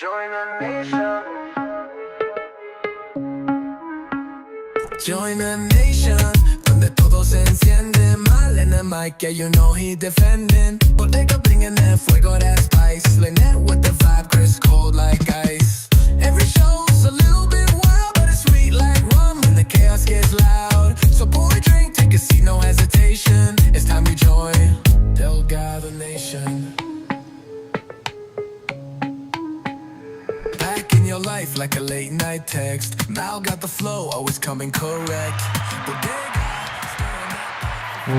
Join the nation. Join the nation. Donde todo se enciende. Mal en the mic, yeah, you know he defending. Bodega bringing that fuego, that spice. Lynette with the vibe, Chris cold like ice. Every show's a little bit wild, but it's sweet like rum when the chaos gets loud. So pour a drink, take a seat, no hesitation. It's time to join Delgado Nation. Back in your life like a late night text. Mal got the flow, always coming correct. Bodega.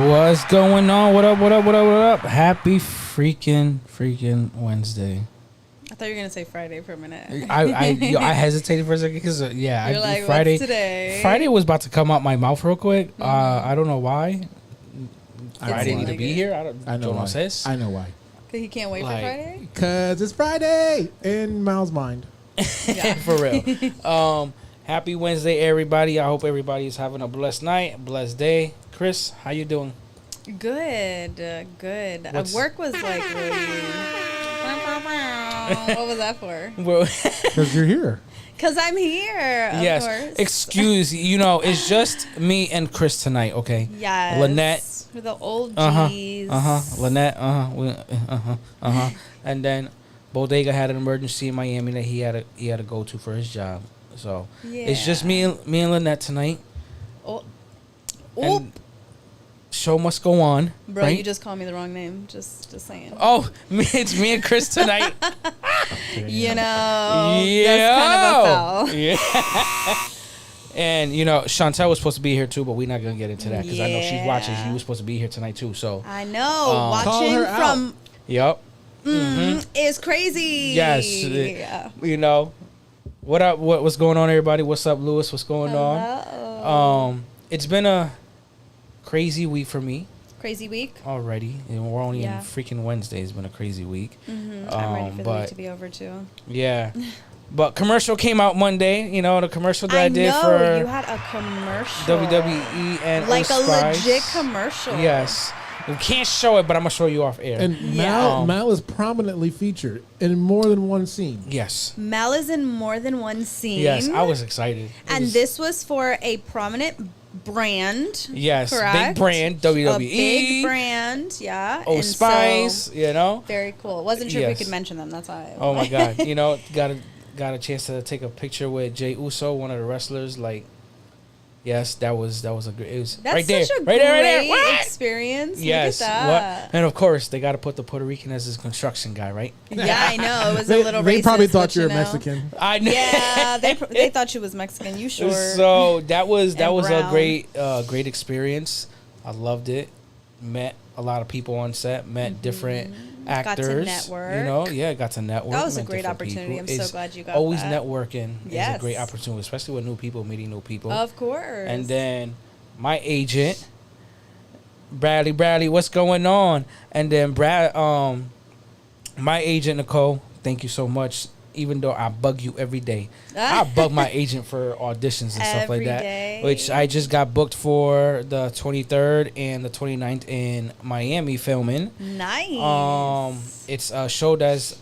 What's going on? What up? Happy freaking Wednesday. I thought you were going to say Friday for a minute. I hesitated for a second because, You're like, Friday. what's today? Friday was about to come out my mouth real quick. I don't know why. Friday need to be here. I know why. Sis. I know why. Because he can't wait for Friday? Because it's Friday in Mal's mind. Yeah. For real. Happy Wednesday, everybody. I hope everybody is having a blessed night, blessed day. Chris, how you doing? Good. Work was like really... What was that for? Because you're here. Because I'm here, of Yes. course. Excuse, it's just me and Chris tonight, okay? Yes. Lynette. We're the old G's. Lynette, and then Bodega had an emergency in Miami that he had to go to for his job. So it's just me and Lynette tonight. Oh. And show must go on. Bro, right? you just called me the wrong name. Just saying. Oh, it's me and Chris tonight. You know, that's kind of a foul. Yeah. And, Chantel was supposed to be here too, but we're not going to get into that because I know she's watching. She was supposed to be here tonight too. So I know. Watching from... Yep. Is crazy. Yes. What up? What's going on, everybody? What's up, Lewis? What's going on? It's been a crazy week for me. Crazy week already, and we're only in freaking Wednesday. It's been a crazy week. I'm ready for the week to be over too. Yeah. But commercial came out Monday. The commercial that I did for you had a commercial WWE and like Old a Spice. legit commercial. Yes. We can't show it, but I'm gonna show you off air. And Mal is prominently featured in more than one scene. Yes. Mal is in more than one scene. Yes, I was excited. This was for a prominent brand. Yes, correct? big brand, WWE. A big brand, yeah. Old Spice, Very cool. Wasn't sure if we could mention them. That's why. Oh my God, got a chance to take a picture with Jey Uso, one of the wrestlers. Like, yes, that was a great. It was That's right there, such a right great there. experience. Yes, Look at that. and of course they got to put the Puerto Rican as his construction guy, right? Yeah, I know. It was They a little racist. They probably thought but, you were Mexican. I know. Yeah, they thought you was Mexican. You sure? So that was brown. a great experience. I loved it. Met a lot of people on set. Met different actors. Got to network. Got to network. That was a met great different opportunity. people. I'm so It's glad you got always that. networking Yes. is a great opportunity, especially with new people, meeting new people. Of course. And then my agent, Bradley, what's going on? And then my agent Nicole, thank you so much. Even though I bug you every day, I bug my agent for auditions and stuff like that. Day. Which I just got booked for the 23rd and the 29th in Miami filming. Nice. It's a show that's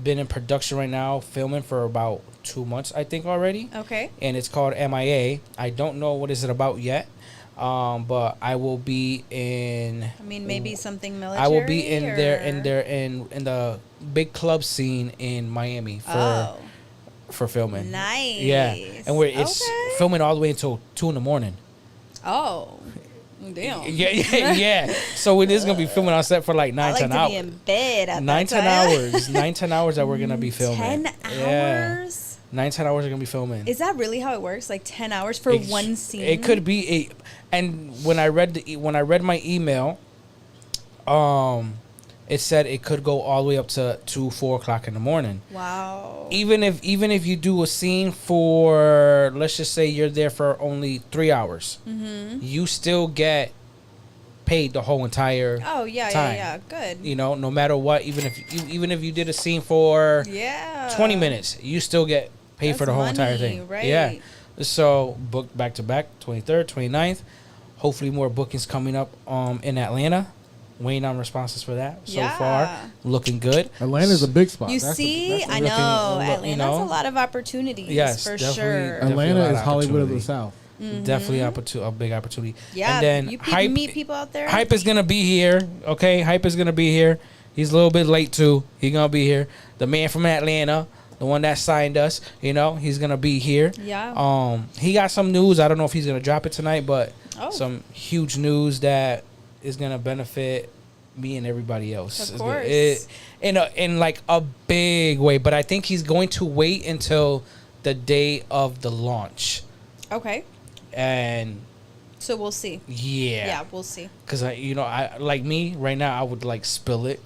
been in production right now, filming for about 2 months, I think already. Okay. And it's called MIA. I don't know what is it about yet. But I will be in. I mean, maybe something military. I will be in the big club scene in Miami for filming. Nice. Yeah, and it's filming all the way until 2 a.m. Oh, damn. Yeah. So it is gonna be filming on set for like 9-10 hours. I like to be in bed at 9-10 that hours. 9-10 hours that we're gonna be filming. 10 hours. Yeah. 9-10 hours are gonna be filming. Is that really how it works? Like 10 hours for one scene? It could be and when I read my email, it said it could go all the way up to 2-4 o'clock in the morning. Wow. Even if you do a scene for, let's just say you're there for only 3 hours, you still get paid the whole entire time. Yeah, good. No matter what, even if you did a scene for 20 minutes, you still get paid for the whole entire thing. Right. Yeah. So booked back to back, 23rd, 29th. Hopefully more bookings coming up in Atlanta. Waiting on responses for that. So Yeah. far, looking good. Atlanta's a big spot. You That's see, I looking- know you Atlanta's know? a lot of opportunities. Yes, for definitely. sure. Definitely a Atlanta lot is of Hollywood of the opportunity. South. Definitely a big opportunity. Yeah, and then you hype, meet people out there. Hype is gonna be here. Okay, Hype is gonna be here. He's a little bit late too. He gonna be here. The man from Atlanta, the one that signed us. You know, he's gonna be here. Yeah. He got some news. I don't know if he's gonna drop it tonight, but Oh. some huge news that is gonna benefit me and everybody else. Of course. In like a big way. But I think he's going to wait until the day of the launch. Okay. And So we'll see. yeah. Yeah, we'll see. Because I like me right now, I would like spill it.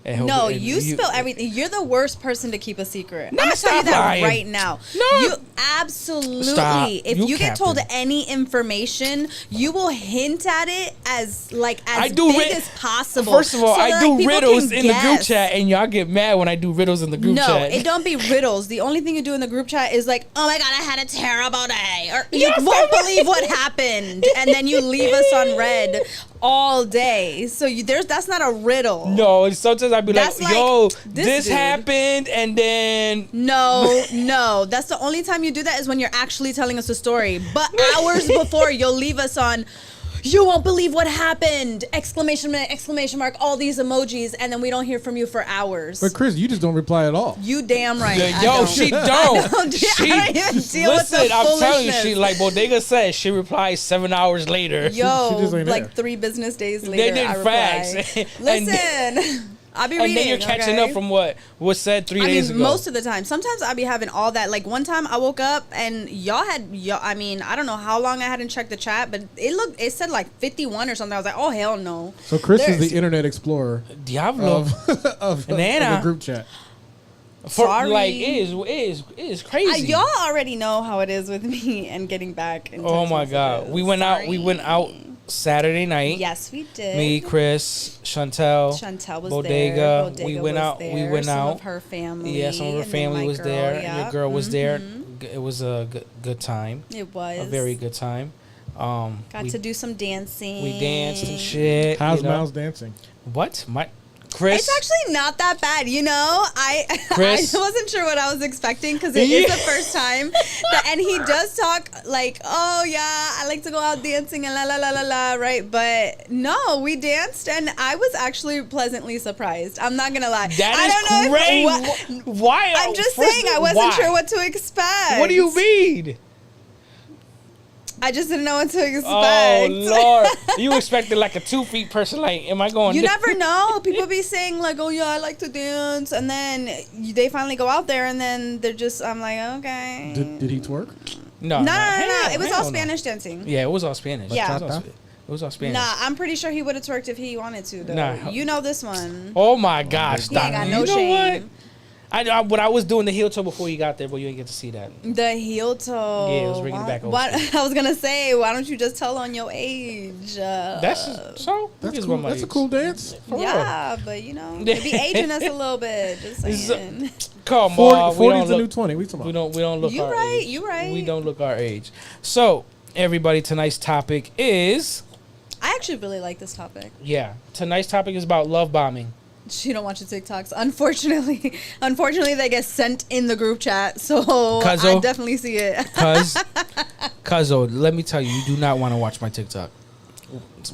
And No, and you spill everything. You're the worst person to keep a secret. No, I'm gonna tell you stop that lying. right now. No. You absolutely. Stop. If You you get told capping. any information, you will hint at it as I do big ri- as possible. First of all, so I that, do like, people riddles can in the group guess. chat, and y'all get mad when I do riddles in the group No, chat. it don't be riddles. The only thing you do in the group chat is like, "Oh my god, I had a terrible day," or "You Yes, won't believe what happened," and then you leave us on red all day. So that's not a riddle. No, sometimes I'd be That's like, like yo, this this dude. happened, and then No. That's the only time you do that is when you're actually telling us a story. But hours before, you'll leave us on, "You won't believe what happened!" Exclamation mark, exclamation mark, all these emojis, and then we don't hear from you for hours. But Chris, you just don't reply at all. You damn right. I yo, don't. she don't. I don't even deal with the listen, I'm telling you, foolishness. she like Bodega says, she replies 7 hours later. Yo, She just ain't like there. 3 business days later, did I reply. facts. Listen, I'll be And reading. then you're catching okay? up from what was said 3 days ago. Most of the time. Sometimes I be having all that. Like one time I woke up and I mean, I don't know how long I hadn't checked the chat, but it said like 51 or something. I was like, oh hell no. So Chris is There's- the Internet Explorer Diablo. of Nana. the group chat. Sorry. Like, it is crazy. Y'all already know how it is with me and getting back. In Oh text my God. messages. We went out Saturday night. Yes, we did. Me, Chris, Chantel Chantel was Bodega. there. Bodega We went was out. There. We went Some out. of her family. Yeah, some of her and then family my was girl, there. Yeah. Your girl was there. It was a good time. It was A very good time. Got we, to do some dancing. we danced and shit. How's you know. Miles dancing? What? Chris? It's actually not that bad, you know. I Chris? I wasn't sure what I was expecting because it is the first time, and he does talk like, "Oh yeah, I like to go out dancing and la la la la la," right? But no, we danced, and I was actually pleasantly surprised. I'm not gonna lie. That I is don't know great. Why? I'm just first- saying I wasn't why? sure what to expect. What do you mean? I just didn't know what to expect. Oh Lord! You expected like a 2 feet person? Like, am I going? You never know. People be saying like, "Oh yeah, I like to dance," and then they finally go out there, and then they're just. I'm like, okay. Did he twerk? No. No. Hell, It was hell all no. Spanish dancing. Yeah, it was all Spanish. Yeah. It was all Spanish. Nah, I'm pretty sure he would have twerked if he wanted to, though. Nah. You know this one. Oh my gosh! He ain't Stop. got You no know shame. what? When I was doing the heel toe before you got there, but you didn't get to see that. The heel toe. Yeah, it was bringing it back over. What I was gonna say, why don't you just tell on your age? That's so. That's is cool. what my That's a age. cool dance. For real. yeah, but you know, they be aging us a little bit. Just saying. Come 40, on, 40 is the new 20. We talking we about? don't look You our right, age. you right. We don't look our age. So everybody, tonight's topic is I actually really like this topic. Tonight's topic is about love bombing. She don't watch the TikToks. Unfortunately, they get sent in the group chat, so Cuzzo. I definitely see it. Cuzzo, let me tell you, you do not want to watch my TikTok.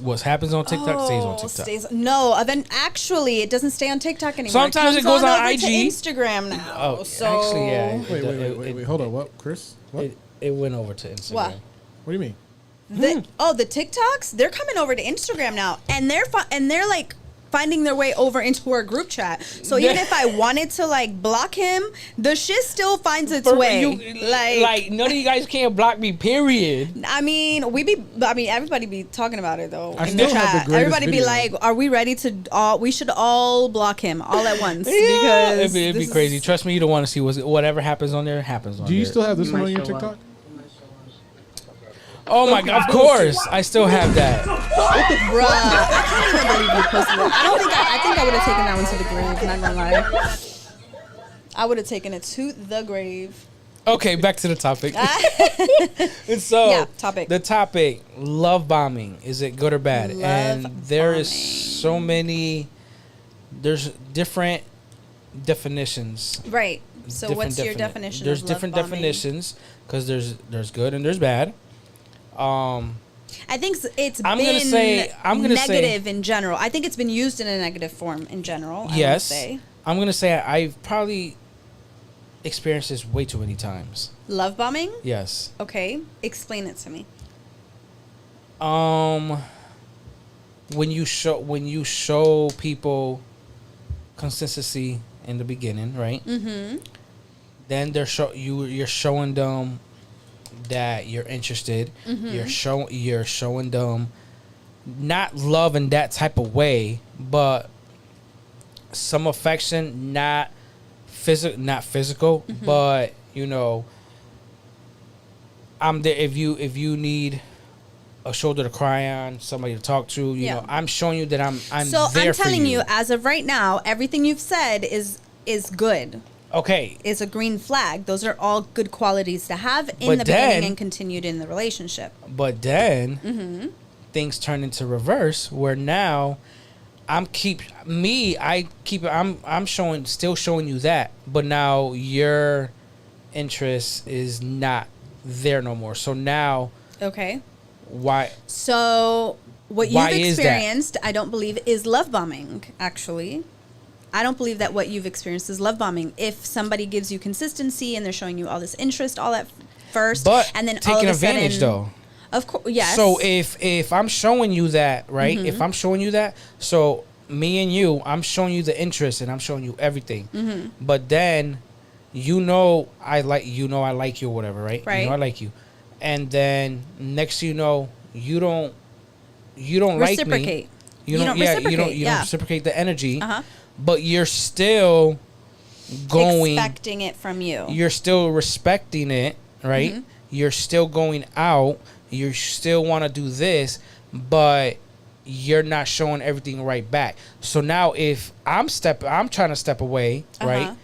What happens on TikTok stays on TikTok. No, then actually, it doesn't stay on TikTok anymore. Sometimes it comes goes on over IG. to Instagram now. Oh, so actually, yeah. Wait. Hold on. What, Chris? What? It went over to Instagram. What? What do you mean? The TikToks, they're coming over to Instagram now, and they're like finding their way over into our group chat. So even if I wanted to like block him, the shit still finds its way. Like none of you guys can't block me. Period. I mean, everybody be talking about it though. I in the still have chat. the greatest Everybody be video. like, "Are we ready to? We should all block him all at once because it'd be this crazy. is- Trust me, you don't want to see whatever happens on there happens on Do you there. still have this one on your TikTok? Oh my god! Of course, I still have that. Bruh, I can't even believe you posted that. I think I would have taken that one to the grave. Not gonna lie, I would have taken it to the grave. Okay, back to the topic. And so, Yeah, topic. The topic, love bombing. Is it good or bad? Love and there is bombing. so many, there's different definitions. Right. So Different what's your defini- definition There's of love different bombing? definitions because there's good and there's bad. I think it's I'm been gonna say negative in general. I think it's been used in a negative form in general. I would Yes. say. I'm going to say I've probably experienced this way too many times. Love bombing? Yes. Okay. Explain it to me. When you show people consistency in the beginning, right? Mm-hmm. Then you're showing them that you're interested. Mm-hmm. You're showing them not love in that type of way, but some affection, not physical, Mm-hmm. but I'm there if you need a shoulder to cry on, somebody to talk to. You know, I'm showing you that I'm So there I'm for telling you. you, as of right now, everything you've said is good. Okay, Is a green flag. Those are all good qualities to have in But the then- beginning and continued in the relationship. but then Mm-hmm. things turn into reverse, where now I'm still showing you that, but now your interest is not there no more. So now Okay. why? So what Why you've is that? experienced, I don't believe, is love bombing, actually. I don't believe that what you've experienced is love bombing. If somebody gives you consistency and they're showing you all this interest, all at first, But and then all taking of a sudden, advantage though. Of course, yes. So if I'm showing you that, right? Mm-hmm. If I'm showing you that, so me and you, I'm showing you the interest and I'm showing you everything. Mm-hmm. But then, I like you or whatever, right? Right. I like you, and then next you don't like me. Reciprocate. You don't reciprocate, yeah. reciprocate the energy. Uh-huh. But you're still going. Expecting it from you. You're still respecting it, right? Mm-hmm. You're still going out. You still want to do this, but you're not showing everything right back. So now, if I'm trying to step away, right? Uh-huh.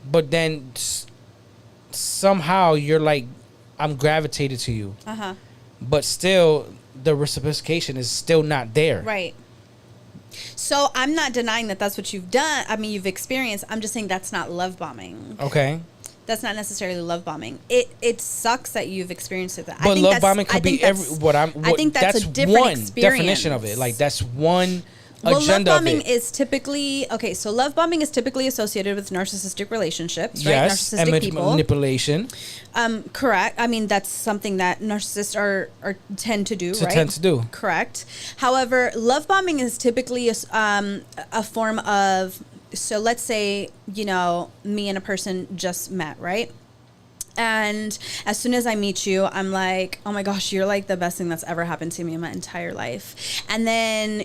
But then somehow you're like, I'm gravitated to you, Uh-huh. but still the reciprocation is still not there. Right. So I'm not denying that that's what you've done. I mean, you've experienced. I'm just saying that's not love bombing. Okay. That's not necessarily love bombing. It sucks that you've experienced it. But love bombing could be I think that's a different one experience. definition of it. Like that's one Well, agenda love of bombing it. is typically so. Love bombing is typically associated with narcissistic relationships, right? Yes, and Narcissistic people. manipulation Correct. I mean, that's something that narcissists are tend to do, right? tend to do. Correct. However, love bombing is typically a form of. So let's say me and a person just met, right? And as soon as I meet you, I'm like, oh my gosh, you're like the best thing that's ever happened to me in my entire life. And then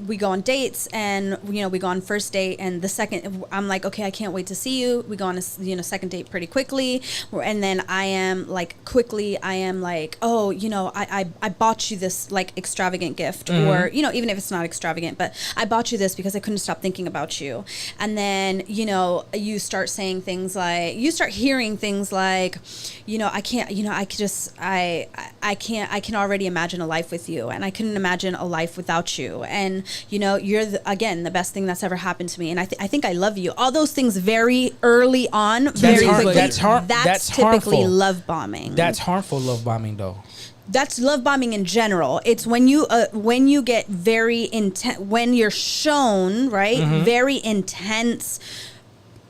we go on dates and, we go on first date. And the second, I'm like, okay, I can't wait to see you. We go on a, second date pretty quickly. And then I am like, oh, I bought you this like extravagant gift or, even if it's not extravagant, but I bought you this because I couldn't stop thinking about you. And then, you start saying things like, you start hearing things like, I can't, I can already imagine a life with you and I couldn't imagine a life without you. And, you're again, the best thing that's ever happened to me. And I think I love you. All those things very early on, very quickly. That's typically harmful. love bombing. That's harmful love bombing though. That's love bombing in general. It's when you get very intense, when you're shown, right, very intense,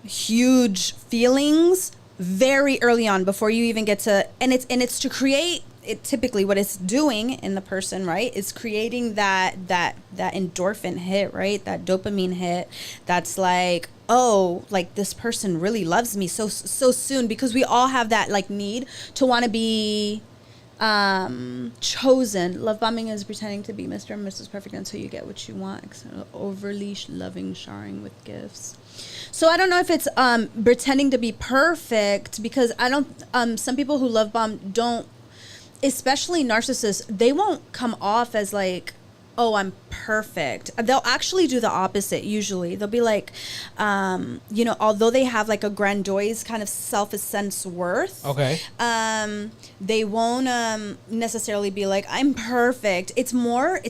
huge feelings very early on before you even get to, and it's to create it. Typically what it's doing in the person, right, is creating that endorphin hit, right, that dopamine hit. That's like, oh, like this person really loves me so soon, because we all have that like need to want to be chosen. Love bombing is pretending to be Mr. and Mrs. Perfect until you get what you want. Overly loving, showering with gifts. So I don't know if it's pretending to be perfect, because I don't. Some people who love bomb don't, especially narcissists. They won't come off as like oh, I'm perfect. They'll actually do the opposite usually. They'll be like, although they have like a grandiose kind of self-sense worth, Okay. they won't necessarily be like, I'm perfect. It's more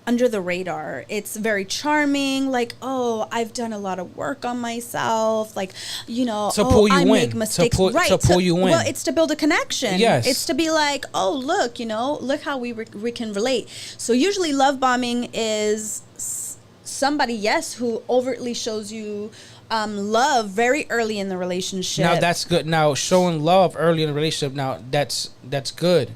under the radar. It's very charming, like, oh, I've done a lot of work on myself, like, To pull you I in. make mistakes. To pull you in. Well, it's to build a connection. Yes. It's to be like, oh, look, look how we can relate. So usually love bombing is somebody, yes, who overtly shows you love very early in the relationship. Now that's good. Now showing love early in the relationship, now that's good.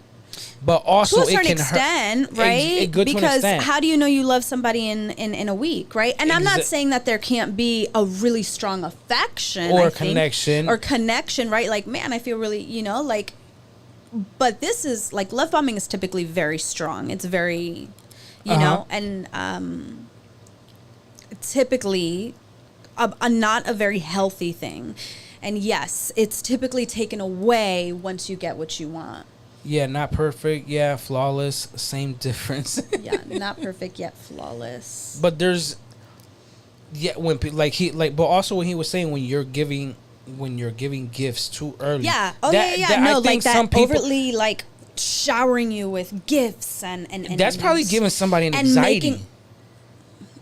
But also to a certain it can extent, hurt. right? Good to an because extent. how do you know you love somebody in a week, right? And I'm not saying that there can't be a really strong affection or connection, right? Like, man, I feel really, like. But this is like love bombing is typically very strong. It's very, and typically not a very healthy thing. And yes, it's typically taken away once you get what you want. Yeah, not perfect. Yeah, flawless. Same difference. Yeah, not perfect yet flawless. But there's, but also when he was saying when you're giving gifts too early. Yeah. That overtly like showering you with gifts and that's probably giving somebody an anxiety.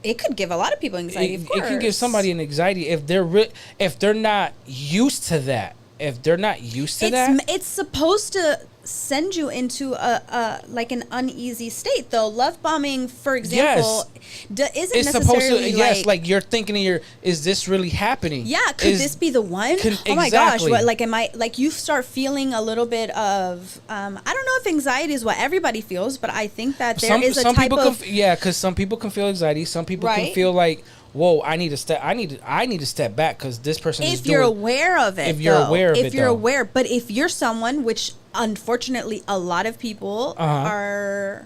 It could give a lot of people anxiety. Of course. It can give somebody an anxiety if they're not used to that. If they're not used to that, it's supposed to send you into a like an uneasy state, though. Love bombing, for example, isn't it's necessarily supposed to. Like you're thinking, is this really happening? Yeah, could this be the one? Oh my gosh, what, like, am I, like, you start feeling a little bit of I don't know if anxiety is what everybody feels, but I think that there is a type of because some people can feel anxiety, some people can feel like, whoa, I need to step back because this person is doing. If you're aware of it, but if you're someone, which unfortunately a lot of people are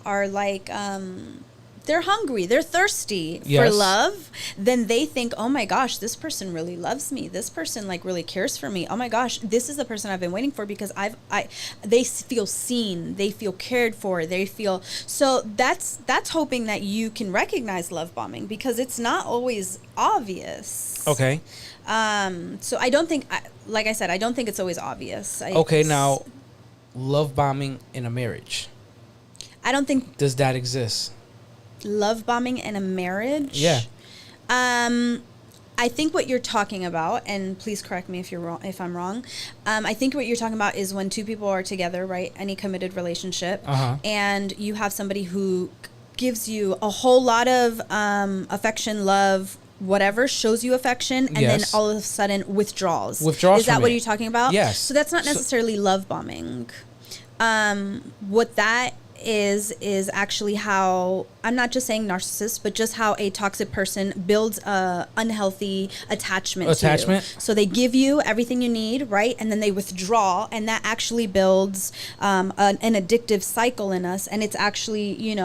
like, they're hungry, they're thirsty for love, then they think, oh my gosh, this person really loves me, this person like really cares for me, oh my gosh, this is the person I've been waiting for, because they feel seen, they feel cared for, they feel, so that's hoping that you can recognize love bombing, because it's not always obvious. Okay. So I don't think, like I said, I don't think it's always obvious. Now, love bombing in a marriage, I don't think, does that exist? Love bombing in a marriage? Yeah. I think what you're talking about, and please correct me if I'm wrong. I think what you're talking about is when two people are together, right? Any committed relationship, and you have somebody who gives you a whole lot of affection, love, whatever, shows you affection, and then all of a sudden withdraws. Is that what you're talking about? Yes. So that's not necessarily love bombing. What that is actually how, I'm not just saying narcissist, but just how a toxic person builds a unhealthy attachment to you. So they give you everything you need, right? And then they withdraw, and that actually builds an addictive cycle in us. And it's actually, you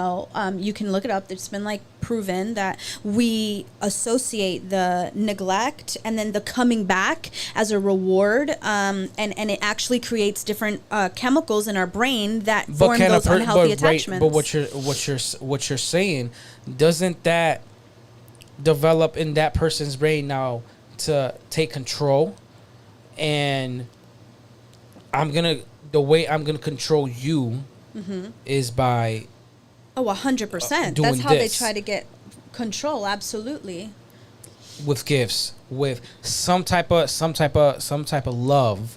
can look it up. It's been like proven that we associate the neglect and then the coming back as a reward, and it actually creates different chemicals in our brain that form those unhealthy attachments. But what you're saying, doesn't that develop in that person's brain now to take control, and the way I'm gonna control you is by 100%. That's how they try to get control. Absolutely. With gifts, with some type of love.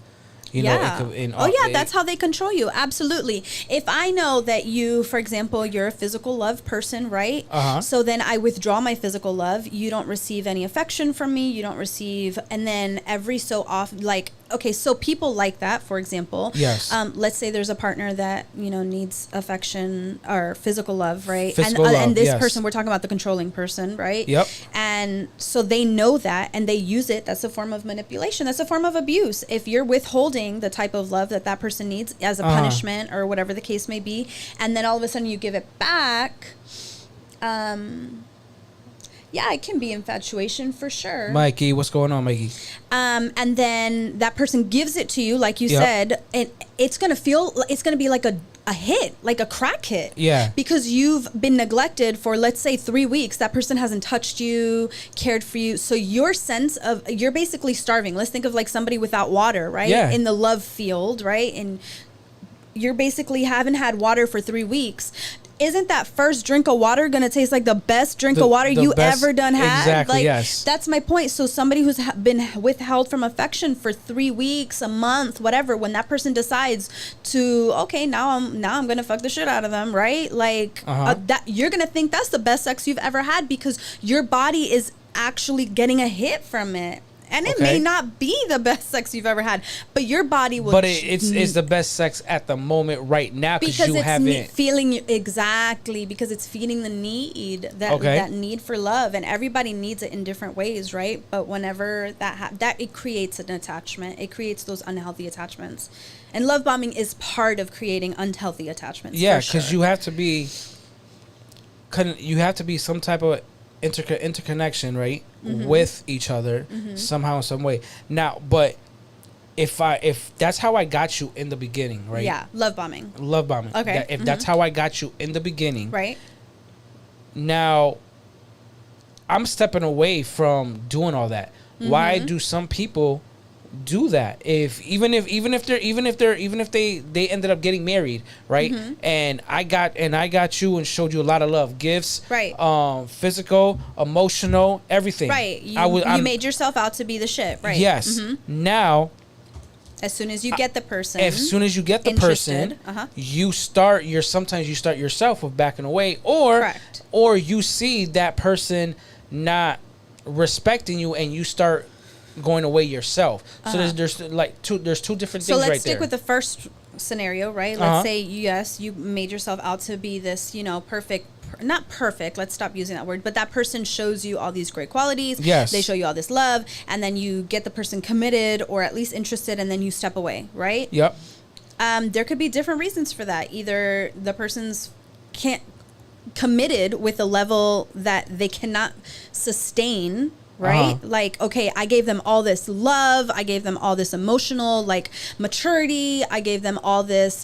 That's how they control you. Absolutely. If I know that you, for example, you're a physical love person, right? So then I withdraw my physical love. You don't receive any affection from me. You don't receive, and then every so often, like, okay, so people like that, for example. Yes. Let's say there's a partner that, needs affection or physical love, right? Physical love, and this person, we're talking about the controlling person, right? Yep. And so they know that, and they use it. That's a form of manipulation. That's a form of abuse. If you're withholding the type of love that person needs as a punishment or whatever the case may be, and then all of a sudden you give it back, it can be infatuation for sure. Mikey, what's going on, Mikey? And then that person gives it to you, like you said, and it's gonna be like a a hit, like a crack hit. Yeah. Because you've been neglected for, let's say, 3 weeks. That person hasn't touched you, cared for you. So your sense of, you're basically starving. Let's think of like somebody without water, right? Yeah. In the love field, right? And you're basically haven't had water for 3 weeks. Isn't that first drink of water going to taste like the best drink of water you ever done had? Exactly, like, yes. That's my point. So somebody who's been withheld from affection for 3 weeks, a month, whatever, when that person decides to, okay, now I'm going to fuck the shit out of them, right? Like that, you're going to think that's the best sex you've ever had because your body is actually getting a hit from it. And it may not be the best sex you've ever had, but your body will. But it's the best sex at the moment right now because you haven't feeling exactly because it's feeding the need that need for love, and everybody needs it in different ways, right? But whenever that it creates an attachment, it creates those unhealthy attachments, and love bombing is part of creating unhealthy attachments. Yeah, because you have to be some type of interconnection, right? With each other somehow in some way. Now, but if that's how I got you in the beginning, right? Yeah, love bombing. Okay. If that's how I got you in the beginning, right? Now, I'm stepping away from doing all that. Why do some people do that? Even if they ended up getting married, right? And I got you and showed you a lot of love, gifts, right? Physical, emotional, everything, right? You made yourself out to be the shit, right? Yes. Now, as soon as you get the person, sometimes you start yourself with backing away, or you see that person not respecting you and you start going away yourself. So there's two different things right there. So let's stick with the first scenario, right? Let's say, yes, you made yourself out to be this, perfect, not perfect, let's stop using that word, but that person shows you all these great qualities. Yes. They show you all this love, and then you get the person committed or at least interested, and then you step away, right? Yep. There could be different reasons for that. Either the person's can't committed with a level that they cannot sustain, right? Like, okay, I gave them all this love, I gave them all this emotional like maturity, I gave them all this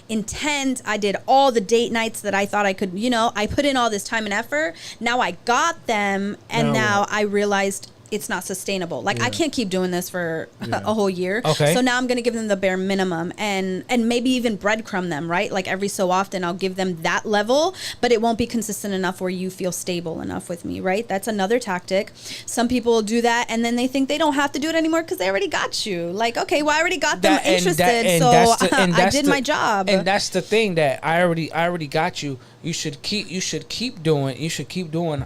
intent, I did all the date nights that I thought I could, I put in all this time and effort. Now I got them, and now I realized it's not sustainable. Like, I can't keep doing this for a whole year. Okay. So now I'm going to give them the bare minimum and maybe even breadcrumb them, right? Like every so often I'll give them that level, but it won't be consistent enough where you feel stable enough with me, right? That's another tactic. Some people do that and then they think they don't have to do it anymore because they already got you. Like, okay, well, I already got them interested, I did my job. And that's the thing, that I already got you. You should keep doing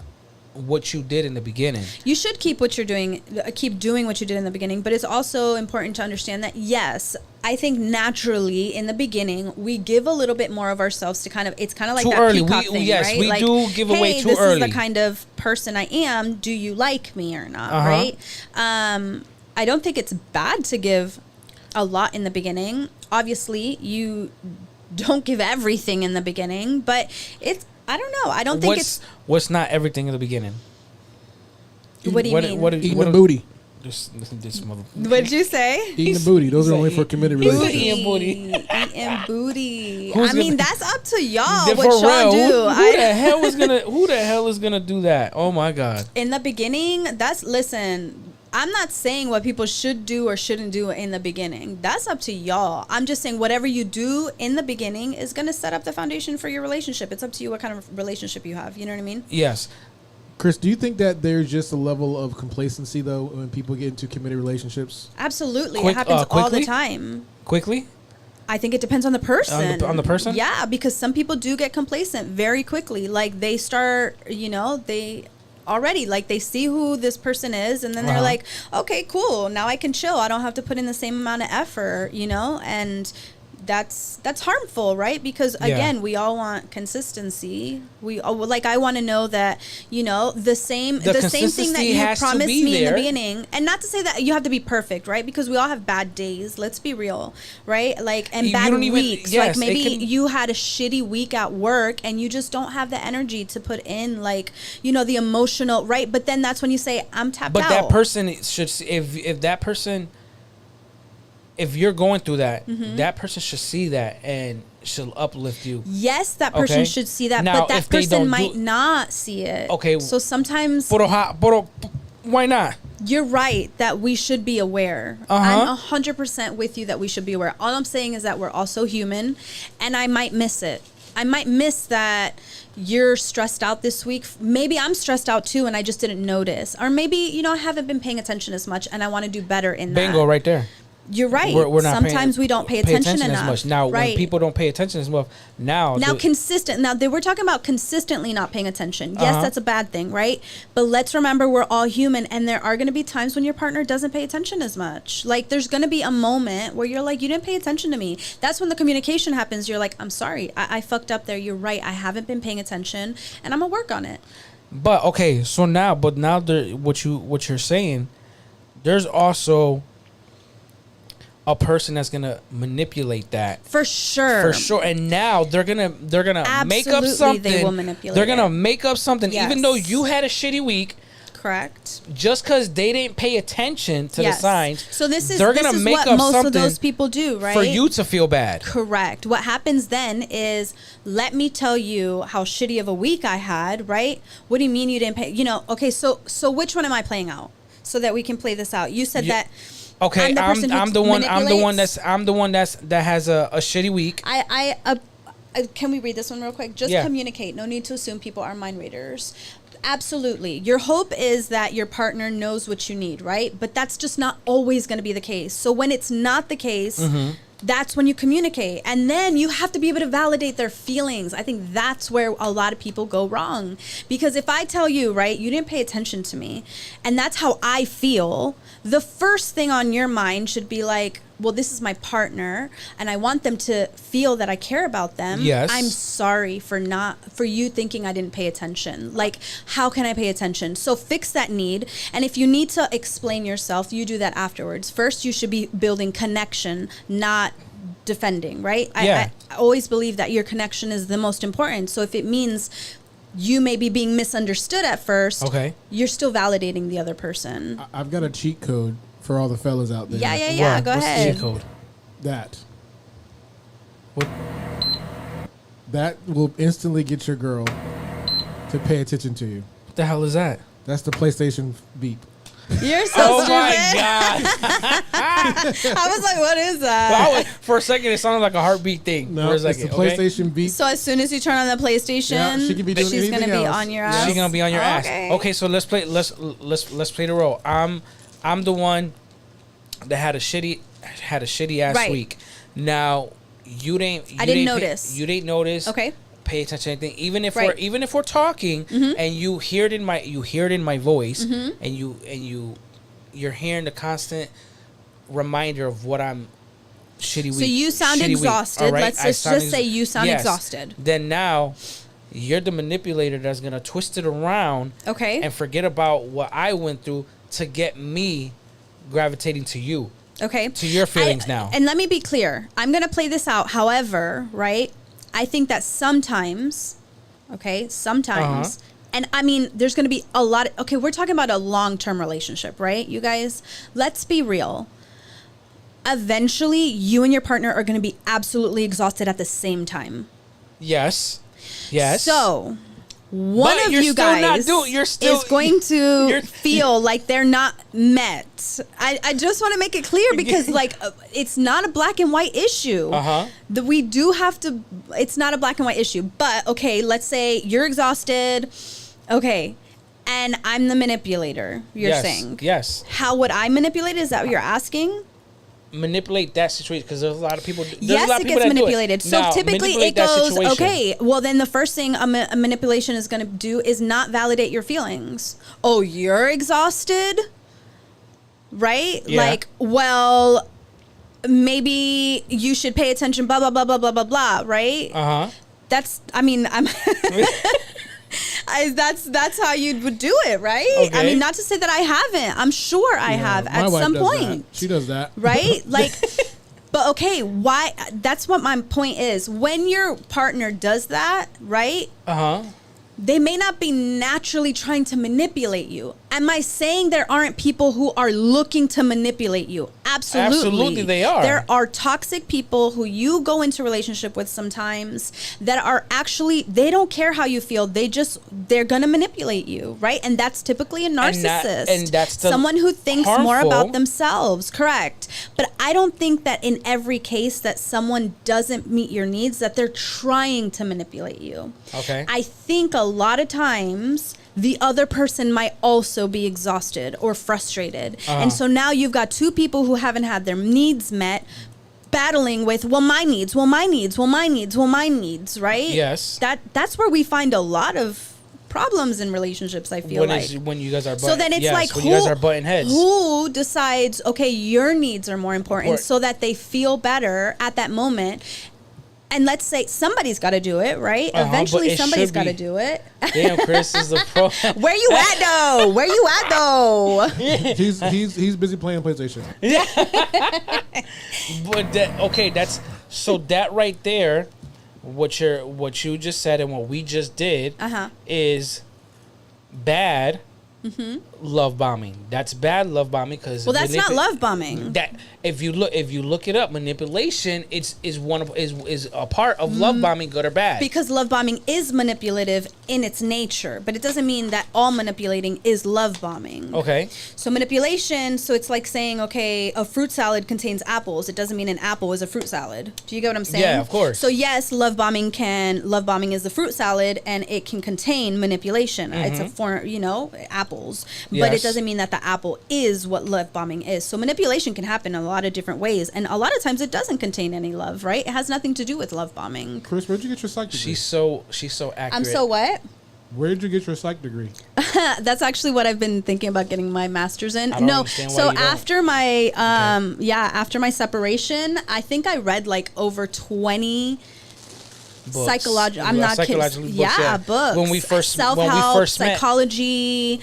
what you did in the beginning. You should keep doing what you did in the beginning, but it's also important to understand that, yes, I think naturally in the beginning we give a little bit more of ourselves to it's kind of like too that early. peacock thing, yes, right? we like, do give away too this early. This is the kind of person I am. Do you like me or not, right? I don't think it's bad to give a lot in the beginning. Obviously, you don't give everything in the beginning, but I don't know. I don't think what's not everything in the beginning. What do you mean? Eating the booty. This mother. What did you say? Eating the booty. Those are only for committed relationships. Eating booty. Eating booty. I mean, that's up to y'all. What for y'all real, do? Who the hell is gonna do that? Oh my God. In the beginning, listen. I'm not saying what people should do or shouldn't do in the beginning. That's up to y'all. I'm just saying whatever you do in the beginning is going to set up the foundation for your relationship. It's up to you what kind of relationship you have. You know what I mean? Yes. Chris, do you think that there's just a level of complacency, though, when people get into committed relationships? Absolutely. It happens all the time. Quickly? I think it depends on the person. On the person? Yeah, because some people do get complacent very quickly. Like, they start, already, like, they see who this person is, and then they're like, okay, cool, now I can chill, I don't have to put in the same amount of effort, and that's harmful, right? Because again, we all want consistency. I want to know that the same thing that you promised me in the beginning, and not to say that you have to be perfect, right? Because we all have bad days. Let's be real, right? Like, and bad weeks. Like, maybe you had a shitty week at work and you just don't have the energy to put in, like, the emotional, right? But then that's when you say, I'm tapped out. But that person should, if that person if you're going through that, that person should see that and should uplift you. Yes, that person should see that, now, but that person might not see it. Okay. So sometimes... Why not? You're right that we should be aware. I'm 100% with you that we should be aware. All I'm saying is that we're also human, and I might miss it. I might miss that you're stressed out this week. Maybe I'm stressed out too, and I just didn't notice. Or maybe, I haven't been paying attention as much, and I want to do better in that. Bingo right there. You're right. We're not Sometimes we don't pay attention enough. As much. Now, when people don't pay attention as much, now consistent. Now, we're talking about consistently not paying attention. Yes, that's a bad thing, right? But let's remember we're all human, and there are going to be times when your partner doesn't pay attention as much. Like, there's going to be a moment where you're like, you didn't pay attention to me. That's when the communication happens. You're like, I'm sorry. I fucked up there. You're right. I haven't been paying attention, and I'm going to work on it. But, okay, so now what you're saying, there's also a person that's gonna manipulate that for sure, and now they're gonna Absolutely, make up something. They will manipulate. They're gonna make up something, yes. even though you had a shitty week. Correct. Just because they didn't pay attention to the signs, so this is what most of those people do, right? For you to feel bad. Correct. What happens then is, let me tell you how shitty of a week I had. Right? What do you mean you didn't pay? Okay. So which one am I playing out so that we can play this out? You said that. Okay, I'm the one that has a shitty week. Can we read this one real quick? Just communicate. No need to assume people are mind readers. Absolutely. Your hope is that your partner knows what you need, right? But that's just not always going to be the case. So when it's not the case, that's when you communicate. And then you have to be able to validate their feelings. I think that's where a lot of people go wrong. Because if I tell you, right, you didn't pay attention to me, and that's how I feel, the first thing on your mind should be like, well, this is my partner, and I want them to feel that I care about them. Yes. I'm sorry for you thinking I didn't pay attention. Like, how can I pay attention? So fix that need. And if you need to explain yourself, you do that afterwards. First, you should be building connection, not defending, right? Yeah. I always believe that your connection is the most important. So if it means you may be being misunderstood at first, you're still validating the other person. I've got a cheat code for all the fellas out there. Yeah. Go ahead. What's the cheat code? That will instantly get your girl to pay attention to you. What the hell is that? That's the PlayStation beep. You're so stupid. My God. I was like, what is that? For a second, it sounded like a heartbeat thing. No, it's the PlayStation beep. So as soon as you turn on the PlayStation, she can be doing she's going to be on your ass. She's going to be on your ass. Okay, so let's play the role. I'm the one that had a shitty ass week. Now, I didn't notice. You didn't notice. Okay. Pay attention to anything, even if we're talking and you hear it in my voice, and you're hearing the constant reminder of what I'm shitty week. So you sound exhausted. Right? Let's just say you sound exhausted. Then now you're the manipulator that's gonna twist it around, and forget about what I went through to get me gravitating to you. To your feelings now. And let me be clear. I'm gonna play this out. However, right? I think that sometimes, and I mean, there's going to be a lot of, we're talking about a long-term relationship, right? You guys, let's be real. Eventually, you and your partner are going to be absolutely exhausted at the same time. Yes. So, one of you guys is going to feel like they're not met. I just want to make it clear because it's not a black and white issue. We do have to, it's not a black and white issue. But let's say you're exhausted. And I'm the manipulator, you're saying. Yes. How would I manipulate it? Is that what you're asking? Manipulate that situation because there's a lot of people. Yes, it gets manipulated. So typically it goes, well then the first thing a manipulation is going to do is not validate your feelings. Oh, you're exhausted? Right? Yeah. Well, maybe you should pay attention, blah, blah, blah, blah, blah, blah, blah, right? That's how you would do it, right? I mean, not to say that I haven't. I'm sure I have at some point. She does that. Right? But why? That's what my point is. When your partner does that, right? they may not be naturally trying to manipulate you. Am I saying there aren't people who are looking to manipulate you? Absolutely. Absolutely, they are. There are toxic people who you go into relationship with sometimes that are actually, they don't care how you feel. They're going to manipulate you, right? And that's typically a narcissist. And that's someone who thinks more harmful. about themselves. Correct. But I don't think that in every case that someone doesn't meet your needs, that they're trying to manipulate you. Okay. I think a lot of times the other person might also be exhausted or frustrated. And so now you've got two people who haven't had their needs met battling with, well, my needs, right? Yes. That's where we find a lot of problems in relationships, I feel when you guys are so then it's like when you guys are butting heads. Who decides, okay, your needs are more important so that they feel better at that moment. And let's say somebody's got to do it, right? Eventually somebody's got to do it. Damn, Chris is the pro. Where you at though? He's busy playing PlayStation. Yeah. But that's so that right there, what you just said and what we just did is bad. Love bombing. That's bad love bombing because that's not love bombing. That if you look it up, manipulation is a part of love bombing, good or bad. Because love bombing is manipulative in its nature, but it doesn't mean that all manipulating is love bombing. Okay. So manipulation, so it's like saying, okay, a fruit salad contains apples. It doesn't mean an apple is a fruit salad. Do you get what I'm saying? Yeah, of course. So yes, love bombing is the fruit salad and it can contain manipulation. It's a form, apples. But it doesn't mean that the apple is what love bombing is. So manipulation can happen in a lot of different ways. And a lot of times it doesn't contain any love, right? It has nothing to do with love bombing. Chris, where'd you get your psych degree? She's so accurate. I'm so what? Where did you get your psych degree? That's actually what I've been thinking about getting my master's in. I don't understand why so you don't. after my after my separation, I think I read like over 20 psychological. I'm not kidding. Books, books. When we first self-help, met. psychology,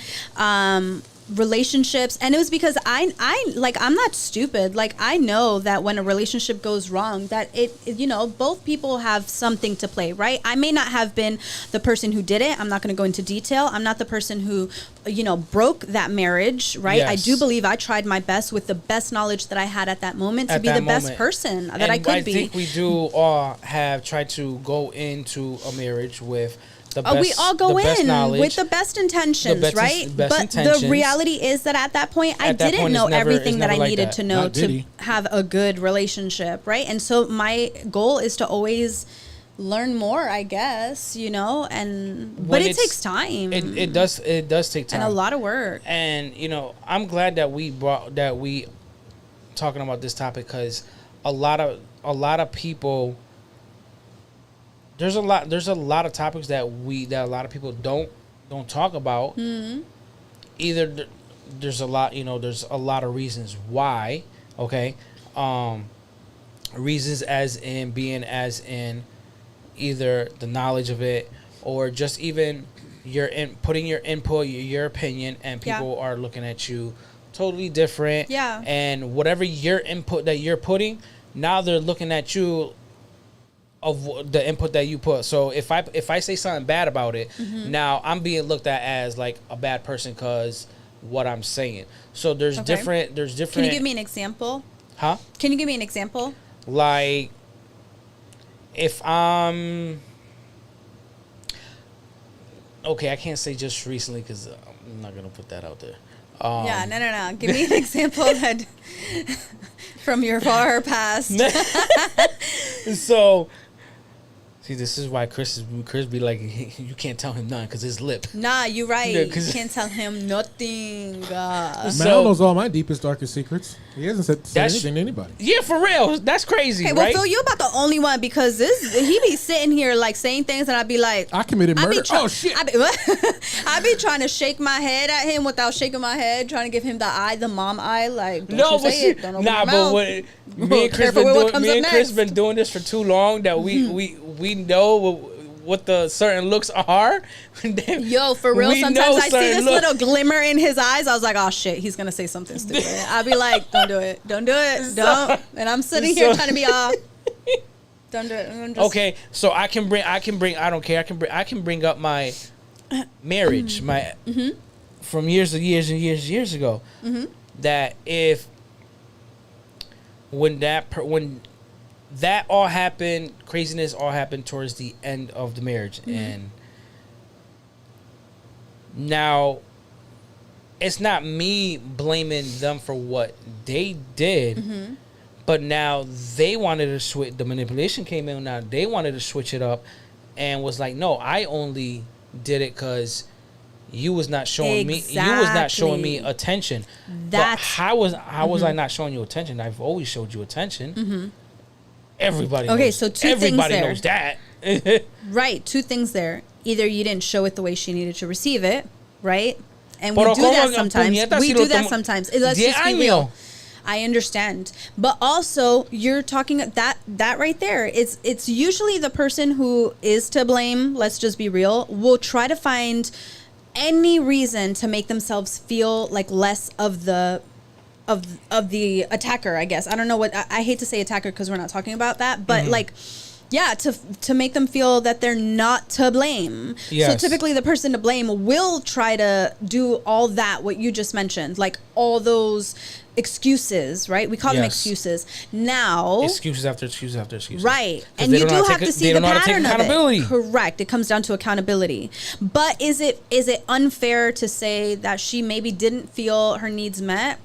relationships, and it was because I'm not stupid. Like I know that when a relationship goes wrong, that both people have something to play, right? I may not have been the person who did it. I'm not going to go into detail. I'm not the person who broke that marriage, right? Yes. I do believe I tried my best with the best knowledge that I had at that moment to be the best person that I could be. I think we do all have tried to go into a marriage with the best, we all go in knowledge, with the best intentions, right? But the reality is that at that point, I didn't know everything that I needed to know to have a good relationship, right? And so my goal is to always learn more, I guess, but it takes time. It does take time and a lot of work. And I'm glad that we talking about this topic because a lot of people. There's a lot of topics that a lot of people don't talk about. Mm-hmm. Either there's a lot of reasons why. Okay, reasons as in either the knowledge of it or just even putting your input, your opinion, and people are looking at you totally different. Yeah, and whatever your input that you're putting, now they're looking at you. Of the input that you put. So if I say something bad about it, now I'm being looked at as like a bad person because what I'm saying. So there's different. Can you give me an example? Huh? Can you give me an example? Like if okay, I can't say just recently because I'm not gonna put that out there. No. Give me an example that from your far past. So. See, this is why Chris be like, you can't tell him nothing because his lip. Nah, you're right. You can't tell him nothing. Mal knows all my deepest, darkest secrets. He hasn't said anything to anybody. Yeah, for real. That's crazy, right? Well, Phil, you're about the only one because he be sitting here like saying things and I'd be like, I committed murder. Oh, shit. I be trying to shake my head at him without shaking my head, trying to give him the mom eye. Like, don't you say it. Don't open your mouth. But me and Chris been doing this for too long that we know what the certain looks are. Yo, for real, sometimes I see this little glimmer in his eyes. I was like, oh shit, he's gonna say something stupid. I'll be like, don't do it, don't. And I'm sitting here trying to be all, don't do it. Okay, so I can bring. I don't care. I can bring up my marriage, from years ago, that if when that all happened, craziness all happened towards the end of the marriage, and now it's not me blaming them for what they did, but now they wanted to switch. The manipulation came in. Now they wanted to switch it up, and was like, "No, I only did it because you was not showing me. You was not showing me attention. But how was I not showing you attention? I've always showed you attention. Everybody. Okay, knows, so two everybody things there. knows that. Right, two things there. Either you didn't show it the way she needed to receive it, right? And Pero we do that sometimes. puñeta, si lo tomo- Let's just be real. años. I understand, but also you're talking that right there. It's usually the person who is to blame. Let's just be real. Will try to find any reason to make themselves feel like less of the attacker. I guess I don't know what I hate to say attacker because we're not talking about that, but like. Yeah, to make them feel that they're not to blame. Yes. So typically the person to blame will try to do all that, what you just mentioned, like all those excuses, right? We call them excuses. Now... Excuses after excuses after excuses. Right. And you do have to see the pattern of it. Correct. It comes down to accountability. But is it unfair to say that she maybe didn't feel her needs met?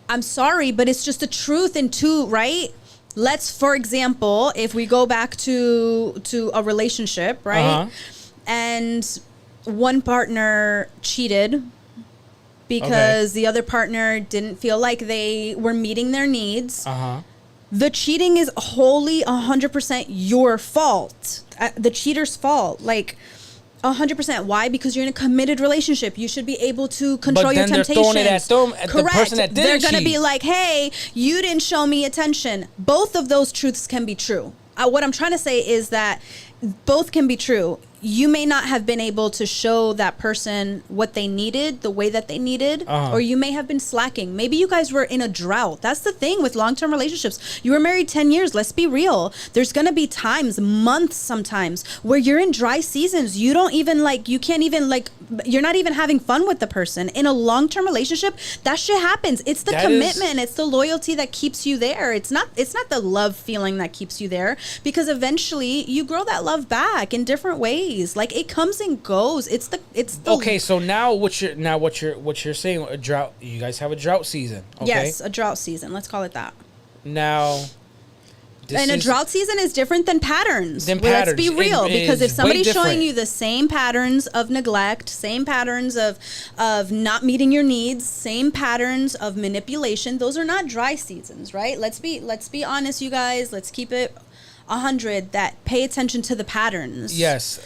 I'm sorry, but it's just the truth in two, right? Let's, for example, if we go back to a relationship, right? And one partner cheated because the other partner didn't feel like they were meeting their needs. The cheating is wholly 100% your fault. The cheater's fault. Like 100%. Why? Because you're in a committed relationship. You should be able to control your temptations. They're throwing it at the person that didn't They're going to cheat. be like, hey, you didn't show me attention. Both of those truths can be true. What I'm trying to say is that both can be true. You may not have been able to show that person what they needed, the way that they needed, or you may have been slacking. Maybe you guys were in a drought. That's the thing with long-term relationships. You were married 10 years. Let's be real. There's going to be times, months sometimes, where you're in dry seasons. You don't even you can't even you're not even having fun with the person. In a long-term relationship, that shit happens. It's the commitment. It's the loyalty that keeps you there. It's not the love feeling that keeps you there, because eventually you grow that love back in different ways. Like it comes and goes. It's the okay. So now what you're saying, a drought. You guys have a drought season. Okay? Yes, a drought season. Let's call it that. Now, a drought season is different than patterns. Let's be real, because if somebody's showing you the same patterns of neglect, same patterns of not meeting your needs, same patterns of manipulation, those are not dry seasons, right? Let's be honest, you guys. Let's keep it 100. That pay attention to the patterns. Yes.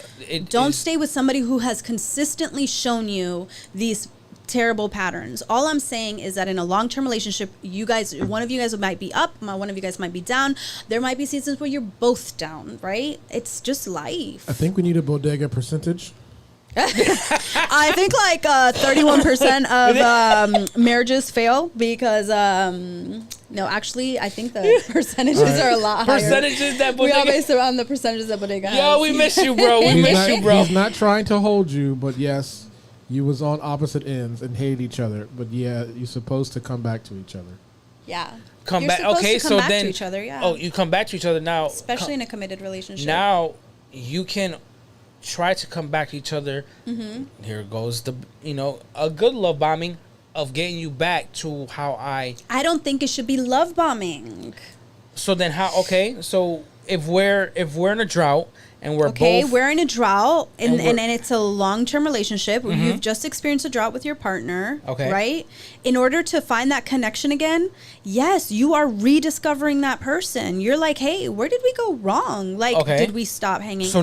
Don't stay with somebody who has consistently shown you these terrible patterns. All I'm saying is that in a long-term relationship, one of you guys might be up, one of you guys might be down. There might be seasons where you're both down, right? It's just life. I think we need a Bodega percentage. I think 31% of marriages fail because no, actually I think the percentages are a lot higher. Percentages that Bodega. We always surround the percentages that Bodega has. Yo, we miss you, bro. He's not trying to hold you, but yes, you was on opposite ends and hated each other. But yeah, you're supposed to come back to each other. Yeah. Come back. Okay, so then. To each other, yeah. Oh, you come back to each other now. Especially in a committed relationship. Now, you can try to come back to each other. Here goes a good love bombing of getting you back to how I don't think it should be love bombing. So then how? Okay, so if we're in a drought and we're in a drought and it's a long-term relationship. You've just experienced a drought with your partner, right? In order to find that connection again, yes, you are rediscovering that person. You're like, hey, where did we go wrong? Did we stop hanging out? So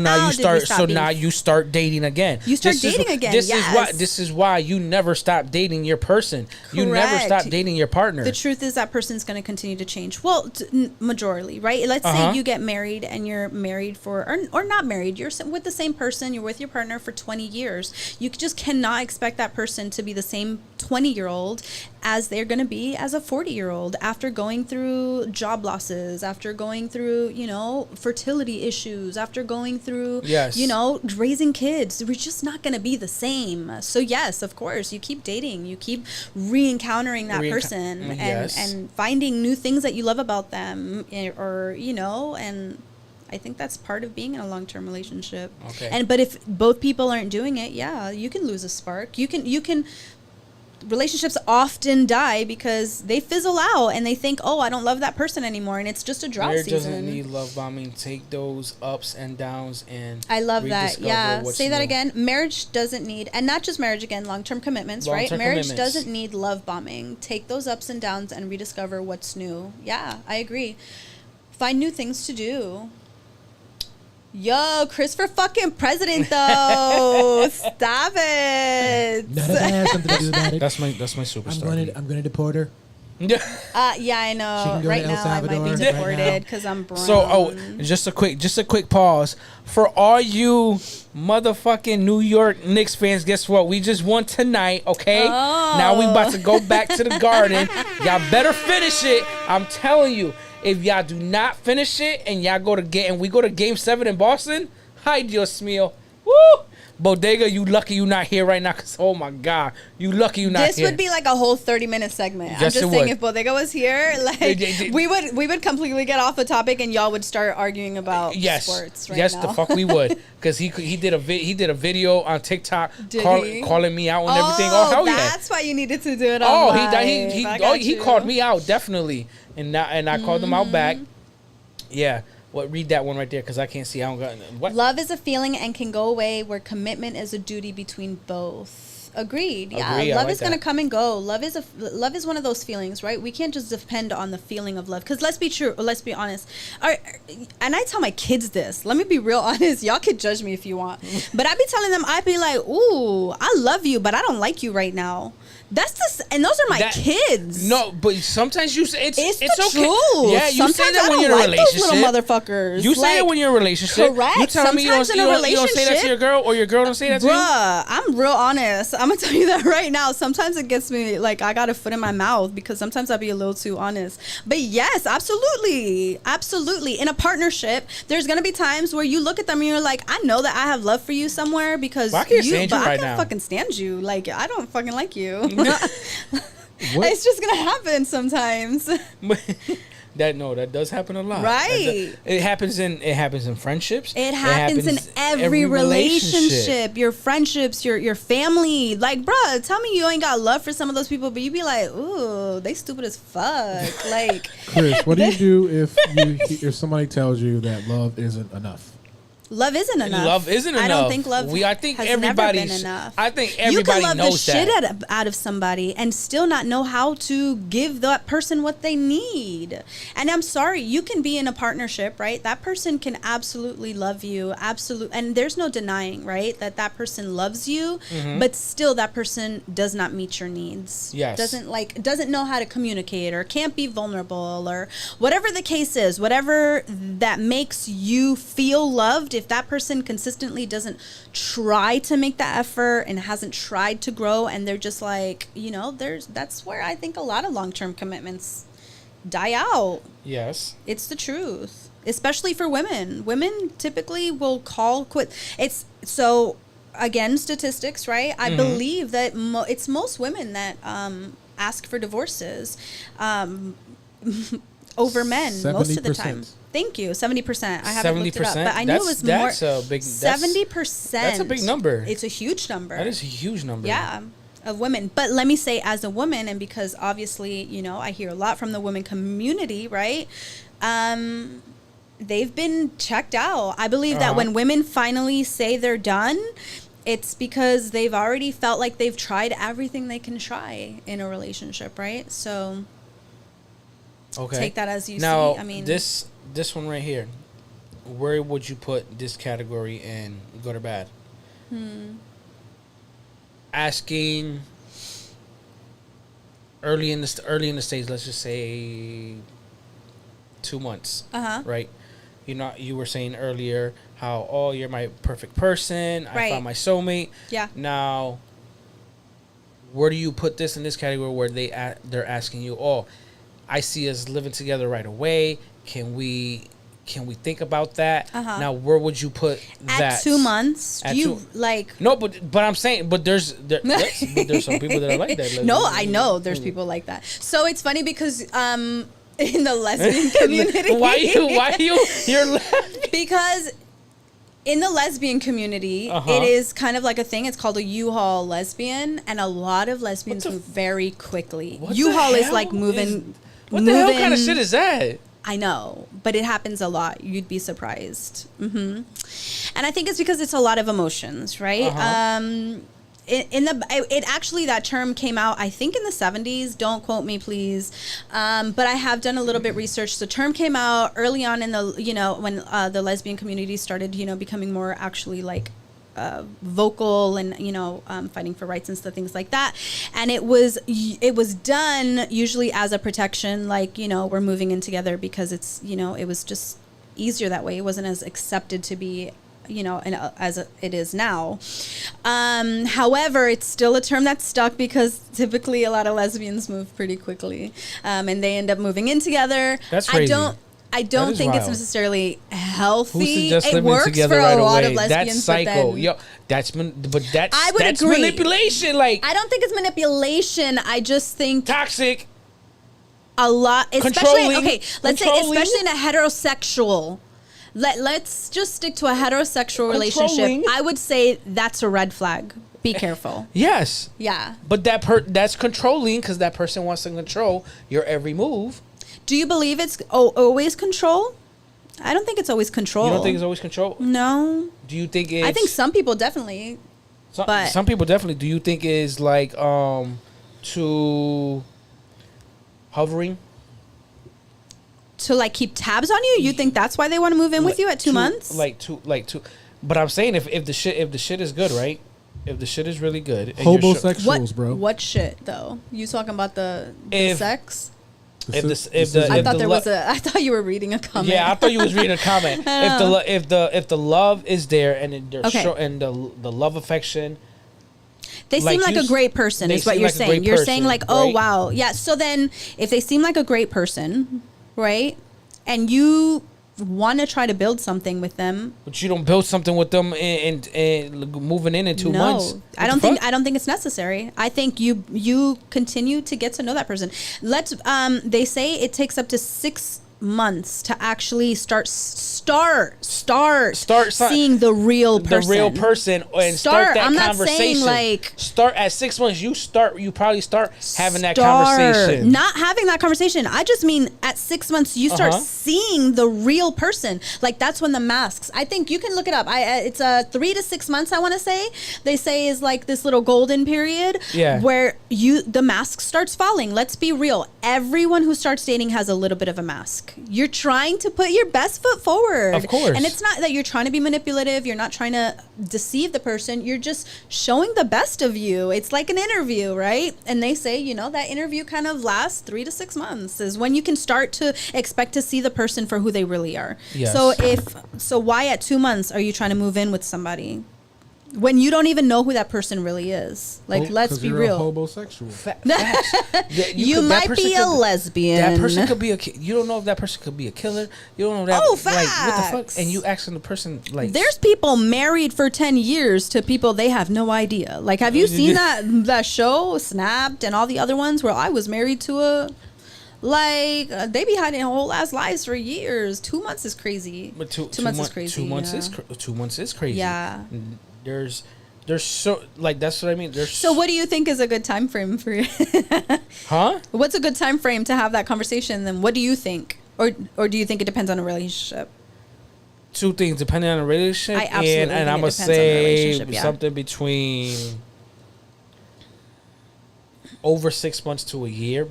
now you start dating again. You start dating again. This is why you never stop dating your person. Correct. You never stop dating your partner. The truth is that person's going to continue to change. Well, majorly, right? Let's say you get married and you're married for or not married, you're with the same person, you're with your partner for 20 years. You just cannot expect that person to be the same 20-year-old as they're going to be as a 40-year-old after going through job losses, after going through, you know, fertility issues, after going through, you know, raising kids. We're just not going to be the same. So yes, of course, you keep dating, you keep re-encountering that person and finding new things that you love about them, or, you know, and I think that's part of being in a long-term relationship. Okay. But if both people aren't doing it, you can lose a spark. You can relationships often die because they fizzle out and they think, oh, I don't love that person anymore, and it's just a drought season. Marriage doesn't need love bombing. Take those ups and downs and I love that. Yeah, say that again. Marriage doesn't need, and not just marriage, again, long-term commitments, right? Marriage doesn't need love bombing. Take those ups and downs and rediscover what's new. Yeah, I agree. Find new things to do. Yo, Chris for fucking president though. Stop it. None of that has something to do with it. That's my superstar. I'm gonna deport her. Yeah, I know. Right now I might be deported because I'm brown. So, just a quick pause for all you motherfucking New York Knicks fans. Guess what? We just won tonight. Okay. Oh. Now we about to go back to the Garden. Y'all better finish it. I'm telling you. If y'all do not finish it and y'all we go to Game 7 in Boston, hi Dios mío. Woo! Bodega, you lucky you not here right now, because oh my God, you lucky you not here. This would be like a whole 30-minute segment. Yes, I'm just saying, if Bodega was here, like we would completely get off the topic and y'all would start arguing about sports right now. Yes, the fuck we would, because he did a video on TikTok calling me out and everything. Oh hell yeah! That's why you needed to do it. He called me out definitely, and I called him out back. Yeah. Read that one right there, because I can't see. I don't got what. Love is a feeling and can go away, where commitment is a duty between both. Agreed. Yeah, love is gonna come and go. Love is one of those feelings, right? We can't just depend on the feeling of love. Because let's be honest. And I tell my kids this. Let me be real honest. Y'all could judge me if you want, but I be telling them, I be like, ooh, I love you, but I don't like you right now. And those are my kids. No, but sometimes you say it's the okay. Truth. Yeah, you sometimes say that when you're in a relationship. Those little motherfuckers. You say it when you're in a relationship. Correct. You telling me you don't say that to your girl, or your girl don't say that to you? Bruh, I'm real honest. I'm gonna tell you that right now. Sometimes it gets me like I got a foot in my mouth, because sometimes I'll be a little too honest. But yes, absolutely. In a partnership, there's gonna be times where you look at them and you're like, I know that I have love for you somewhere, because I can't fucking stand you. Like, I don't fucking like you. It's just gonna happen sometimes. That does happen a lot. Right. It happens in friendships. It happens in every relationship. Your friendships, your family. Like, bruh, tell me you ain't got love for some of those people, but you be like, ooh, they stupid as fuck. Like, Chris, what do you do if somebody tells you that love isn't enough? Love isn't enough. Love isn't enough. I don't think love has never been enough. I think everybody knows that. You can love the shit out of somebody and still not know how to give that person what they need. And I'm sorry, you can be in a partnership, right? That person can absolutely love you, and there's no denying, right, that person loves you, but still that person does not meet your needs. Yes. Doesn't know how to communicate, or can't be vulnerable, or whatever the case is, whatever that makes you feel loved. If that person consistently doesn't try to make that effort and hasn't tried to grow, and they're just like, that's where I think a lot of long-term commitments die out. Yes. It's the truth, especially for women. Women typically will call quit. It's so, again, statistics, right? I believe that it's most women that ask for divorces over men 70%. Most of the time. Thank you. 70%. I haven't looked it up, but I knew it was more. 70%. That's a big number. It's a huge number. That is a huge number. Yeah, of women. But let me say, as a woman, and because obviously, I hear a lot from the women community, right? They've been checked out. I believe that when women finally say they're done, it's because they've already felt like they've tried everything they can try in a relationship, right? So, take that as you see. I mean, this one right here, where would you put this category in good or bad? Asking early in the stage, let's just say 2 months, right? You were saying earlier how, oh, you're my perfect person. I Right. found my soulmate. Yeah. Now, where do you put this in this category where they're asking you, oh, I see us living together right away. Can we think about that? Uh-huh. Now, where would you put that? At 2 months, At do you two- like? No, but I'm saying, but there's some people that are like that. Like, No, I know there's people like that. So it's funny because in the lesbian community, you're laughing? because in the lesbian community, it is kind of like a thing. It's called a U-Haul lesbian, and a lot of lesbians move very quickly. What U-Haul the is like hell moving. What the hell kind of shit is that? I know, but it happens a lot. You'd be surprised. And I think it's because it's a lot of emotions, right? It actually, that term came out, I think in the 70s. Don't quote me, please. But I have done a little bit research. The term came out early on in the, when the lesbian community started, becoming more actually like vocal and fighting for rights and stuff, things like that. And it was done usually as a protection, like we're moving in together because it's it was just easier that way. It wasn't as accepted to be as it is now. However, it's still a term that's stuck because typically a lot of lesbians move pretty quickly, and they end up moving in together. That's crazy. I don't think wild. it's necessarily healthy. Who it works for right a lot away? of lesbians. That's psycho. But then, I would that's agree. manipulation. Like, I don't think it's manipulation. I just think toxic. A lot, especially Controlling. let's say especially in a heterosexual. Let's just stick to a heterosexual relationship. I would say that's a red flag. Be careful. Yes. Yeah. But that's controlling because that person wants to control your every move. Do you believe it's always control? I don't think it's always control. You don't think it's always control? No. Do you think it's... I think some people definitely. Some people definitely. Do you think is like to hovering? To like keep tabs on you? You think that's why they want to move in with you at 2 months? Like two. But I'm saying if the shit is good, right? If the shit is really good, and homosexuals, bro. What shit though? You talking about the sex? I thought you were reading a comment. Yeah, I thought you was reading a comment. If the love is there and the love affection, they seem like a great person is what you're saying. You're saying like, oh wow, yeah. So then, if they seem like a great person, right, and you want to try to build something with them, but you don't build something with them and moving in 2 months. I don't think it's necessary. I think you continue to get to know that person. They say it takes up to 6 months to actually start seeing the real person. And start that I'm not conversation. saying like start at 6 months. You probably start having that conversation. Not having that conversation. I just mean at 6 months you start seeing the real person. Like that's when the masks. I think you can look it up. It's 3 to 6 months. I want to say they say is like this little golden period. Yeah. Where the mask starts falling. Let's be real. Everyone who starts dating has a little bit of a mask. You're trying to put your best foot forward. Of course. And it's not that you're trying to be manipulative. You're not trying to deceive the person. You're just showing the best of you. It's like an interview, right? And they say, that interview kind of lasts 3 to 6 months is when you can start to expect to see the person for who they really are. Yes. So why at 2 months are you trying to move in with somebody? When you don't even know who that person really is. Like, let's be real. You're a homosexual. You might be a lesbian. That person could be you don't know if that person could be a killer. You don't know that. Oh, like, what the facts. fuck? And you asking the person like. There's people married for 10 years to people they have no idea. Like, have you seen that show, Snapped, and all the other ones where I was married to they be hiding whole ass lives for years. 2 months is crazy. But 2 months is crazy. 2 months is 2 months is crazy. Yeah. There's so like that's what I mean. So what do you think is a good time frame for you? Huh? What's a good time frame to have that conversation? Then what do you think, or do you think it depends on a relationship? Two things depending on the relationship, I absolutely and think I'm gonna it depends on the say relationship, yeah. something between over 6 months to a year.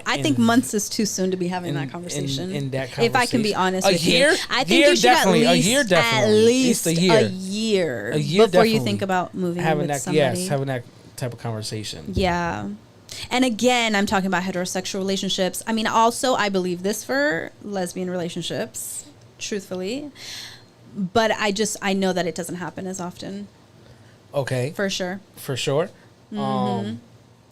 I think months is too soon to be having that conversation. In that conversation, if I can be honest with you, I think you should at least a year before you think about moving in with somebody. Yes, having that type of conversation. Yeah. And again, I'm talking about heterosexual relationships. I mean, also, I believe this for lesbian relationships, truthfully. But I know that it doesn't happen as often. Okay. For sure. Mm-hmm.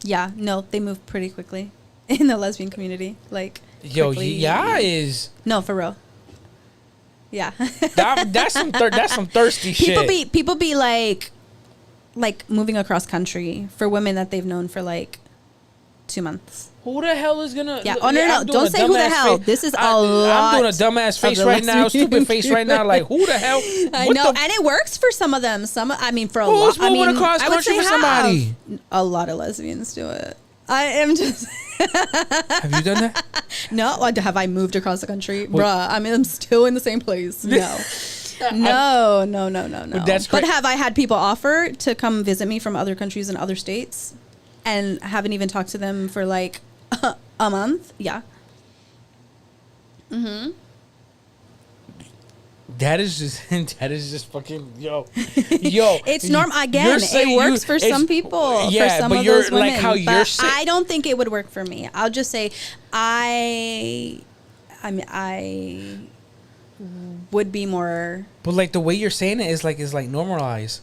Yeah, no, they move pretty quickly in the lesbian community. Like, yo, quickly. yeah, is no, for real. Yeah, that's some thirsty shit. People be like moving across country for women that they've known for like 2 months. Who the hell is gonna? Yeah. Oh no, don't say who the hell. Face. This is a lot. I'm doing a dumbass face right now, stupid face right now. Like who the hell? I know, and it works for some of them. For a lot. Who's moving across country for somebody? A lot of lesbians do it. I am just. Have you done that? No. Have I moved across the country, bruh? I'm still in the same place. No. No. But have I had people offer to come visit me from other countries and other states, and haven't even talked to them for like a month? Yeah. Mm-hmm. That is just fucking yo. It's normal again. It works for some people. Yeah, for some but of you're those women, like how you're saying. I don't think it would work for me. I'll just say I would be more. But like the way you're saying it is like normalized.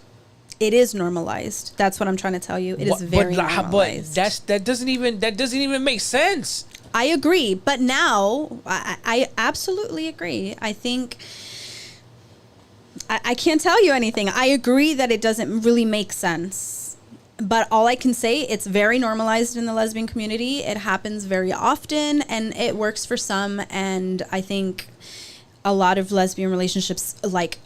It is normalized. That's what I'm trying to tell you. It is very normalized. But that doesn't even make sense. I agree, but now I absolutely agree. I think I can't tell you anything. I agree that it doesn't really make sense. But all I can say, it's very normalized in the lesbian community. It happens very often, and it works for some. And I think a lot of lesbian relationships like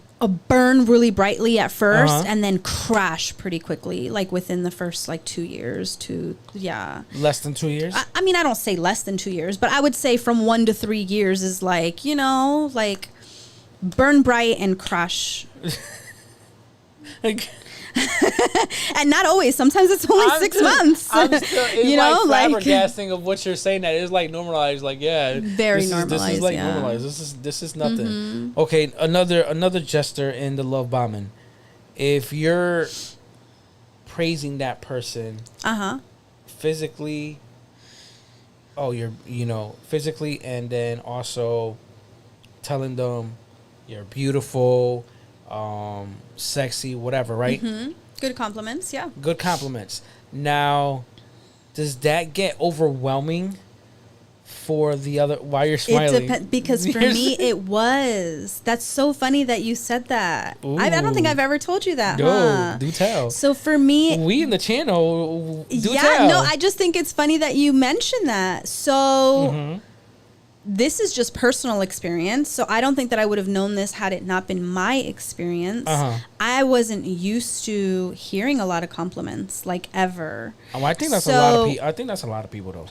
burn really brightly at first and then crash pretty quickly, like within the first like 2 years less than 2 years. I mean, I don't say less than 2 years, but I would say from 1 to 3 years is like, like burn bright and crash. And not always. Sometimes it's only 6 months. It's flabbergasting of what you're saying. That is like normalized. Like very normalized. This is like normalized. This is nothing. Mm-hmm. Okay, another gesture in the love bombing. If you're praising that person, physically, physically, and then also telling them you're beautiful. Sexy, whatever, right? Mm-hmm. Good compliments, yeah. Good compliments. Now, does that get overwhelming for the other? Why you're smiling? Because for me, it was. That's so funny that you said that. I don't think I've ever told you that. No, do tell. So for me, we in the channel, tell. No, I just think it's funny that you mentioned that. So. This is just personal experience, so I don't think that I would have known this had it not been my experience. I wasn't used to hearing a lot of compliments, like ever. Oh, I think that's a lot of people. I think that's a lot of people, though.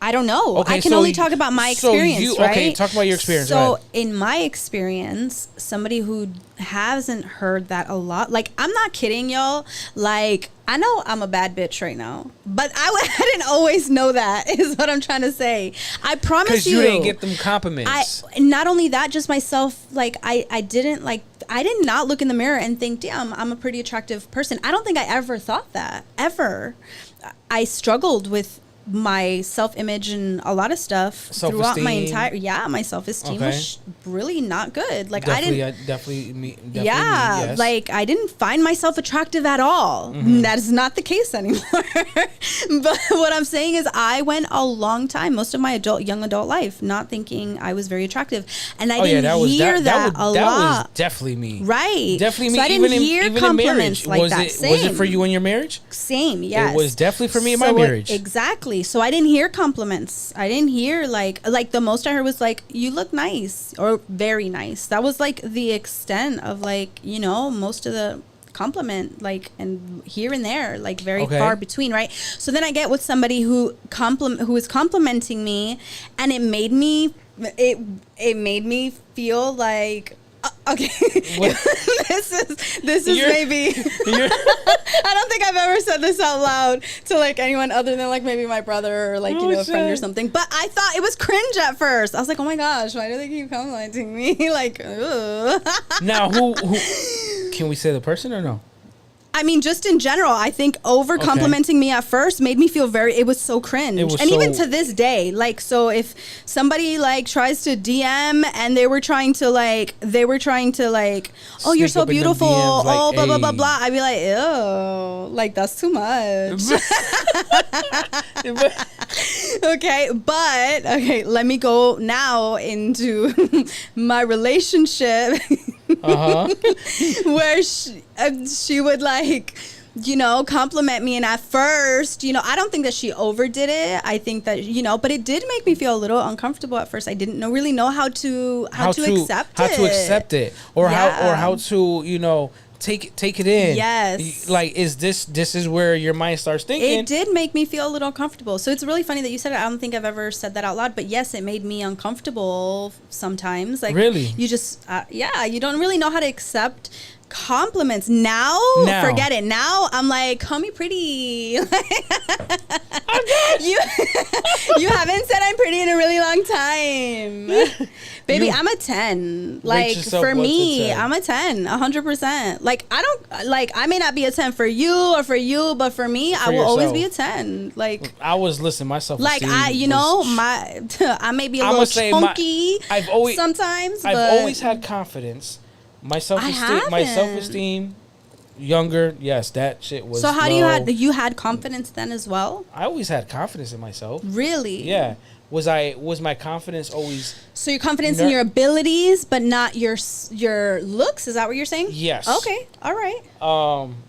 I don't know. Okay, I can only talk about my experience, right? Okay, talk about your experience. So, in my experience, somebody who hasn't heard that a lot, like, I'm not kidding, y'all. Like, I know I'm a bad bitch right now, but I didn't always know that, is what I'm trying to say. I promise you. Because you didn't get them compliments. Not only that, just myself, like, I did not look in the mirror and think, damn, I'm a pretty attractive person. I don't think I ever thought that, ever. I struggled with my self-image and a lot of stuff throughout my entire my self-esteem was really not good. Like definitely yes. Like I didn't find myself attractive at all. That is not the case anymore. But what I'm saying is I went a long time, most of my young adult life, not thinking I was very attractive, and I didn't hear that a lot. That was definitely me, right? Definitely me. So I didn't hear compliments like that. Was it for you in your marriage? Same, yes. It was definitely for me in my marriage. Exactly. So I didn't hear compliments. I didn't hear like the most I heard was like, you look nice or very nice. That was like the extent of like, most of the compliment, like, and here and there, like very far between, right? So then I get with somebody who is complimenting me, and it made me feel like, okay, this is maybe I don't think I've ever said this out loud to like anyone other than like maybe my brother or like a friend or something, but I thought it was cringe at first. I was like, oh my gosh, why do they keep complimenting me? Like, ugh. Now who can we say the person or no? I mean, just in general, I think over complimenting me at first made me feel it was so cringe. Even to this day, like, so if somebody like tries to DM and they were trying to oh, you're so beautiful, DMs, like, oh, blah, blah, blah, blah. I'd be like, ew, like, that's too much. Okay, let me go now into my relationship. Where she would like, you know, compliment me, and at first, you know, I don't think that she overdid it. I think that, you know, but it did make me feel a little uncomfortable at first. I didn't really know how to accept it, or how to, you know, take it in. Yes. Like, this is where your mind starts thinking. It did make me feel a little uncomfortable. So it's really funny that you said it. I don't think I've ever said that out loud, but yes, it made me uncomfortable sometimes. Like, really? You just, you don't really know how to accept compliments. Now, forget it. Now I'm like, call me pretty. You haven't said I'm pretty in a really long time. Baby, I'm a 10. Like, for me, I'm a 10, 100%. Like, I don't, like, I may not be a 10 for you, but for me, I will always be a 10. Like, I was listening myself. Like, I may be a little chunky sometimes, but I've always had confidence. My self-esteem, younger, yes, that shit was. So how low. You had confidence then as well? I always had confidence in myself. Really? Yeah. Was my confidence always? So your confidence in your abilities, but not your looks? Is that what you're saying? Yes. Okay. All right.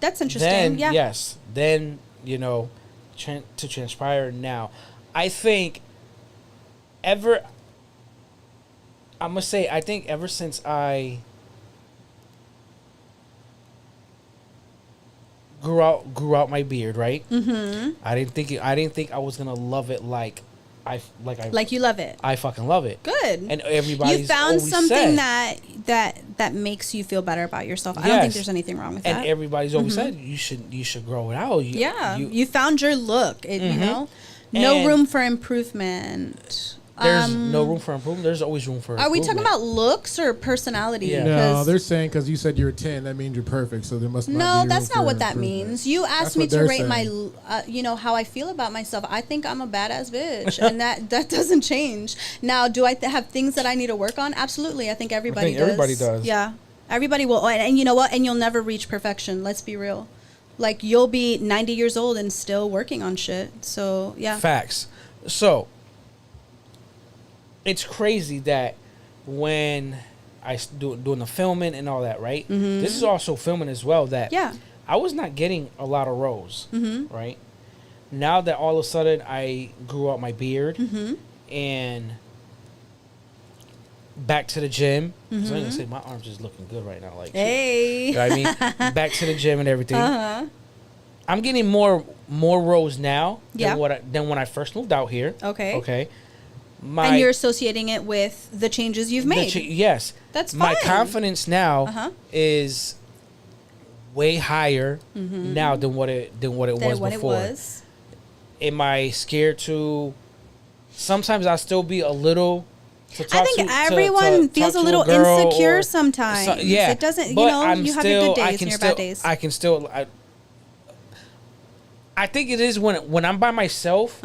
That's interesting. Then, yeah. Yes. Then, you know, to transpire now, I think I must say, I think ever since I grew out my beard, right? Mm-hmm. I didn't think I was gonna love it like you love it. I fucking love it. Good. And everybody's you found always something said, that makes you feel better about yourself. Yes. I don't think there's anything wrong with that. And everybody's always said you should grow it out. You found your look. You know, no room for improvement. There's no room for improvement. There's always room for improvement. Are we talking about looks or personality? Yeah. No, they're saying because you said you're a 10, that means you're perfect. So there must not be room that's not what that means. You asked me to rate saying. my, how I feel about myself. I think I'm a badass bitch, and that doesn't change. Now, do I have things that I need to work on? Absolutely. I think everybody does. Everybody does. Yeah. Everybody will. And you know what? And you'll never reach perfection. Let's be real. Like, you'll be 90 years old and still working on shit. So, yeah. Facts. So, it's crazy that when I doing the filming and all that, right? Mm-hmm. This is also filming as well. That I was not getting a lot of roles, right? Now that all of a sudden I grew out my beard and back to the gym. So I'm gonna say my arms is looking good right now. Like, hey, you know what I mean? Back to the gym and everything. I'm getting more roles now than when I first moved out here. Okay. And you're associating it with the changes you've made. Yes. That's fine. My confidence now is way higher now than what it was before. Am I scared to? Sometimes I'll still be a little. I think everyone feels a little insecure sometimes. It doesn't. You have your good days and your bad days. I can still. I think it is when I'm by myself.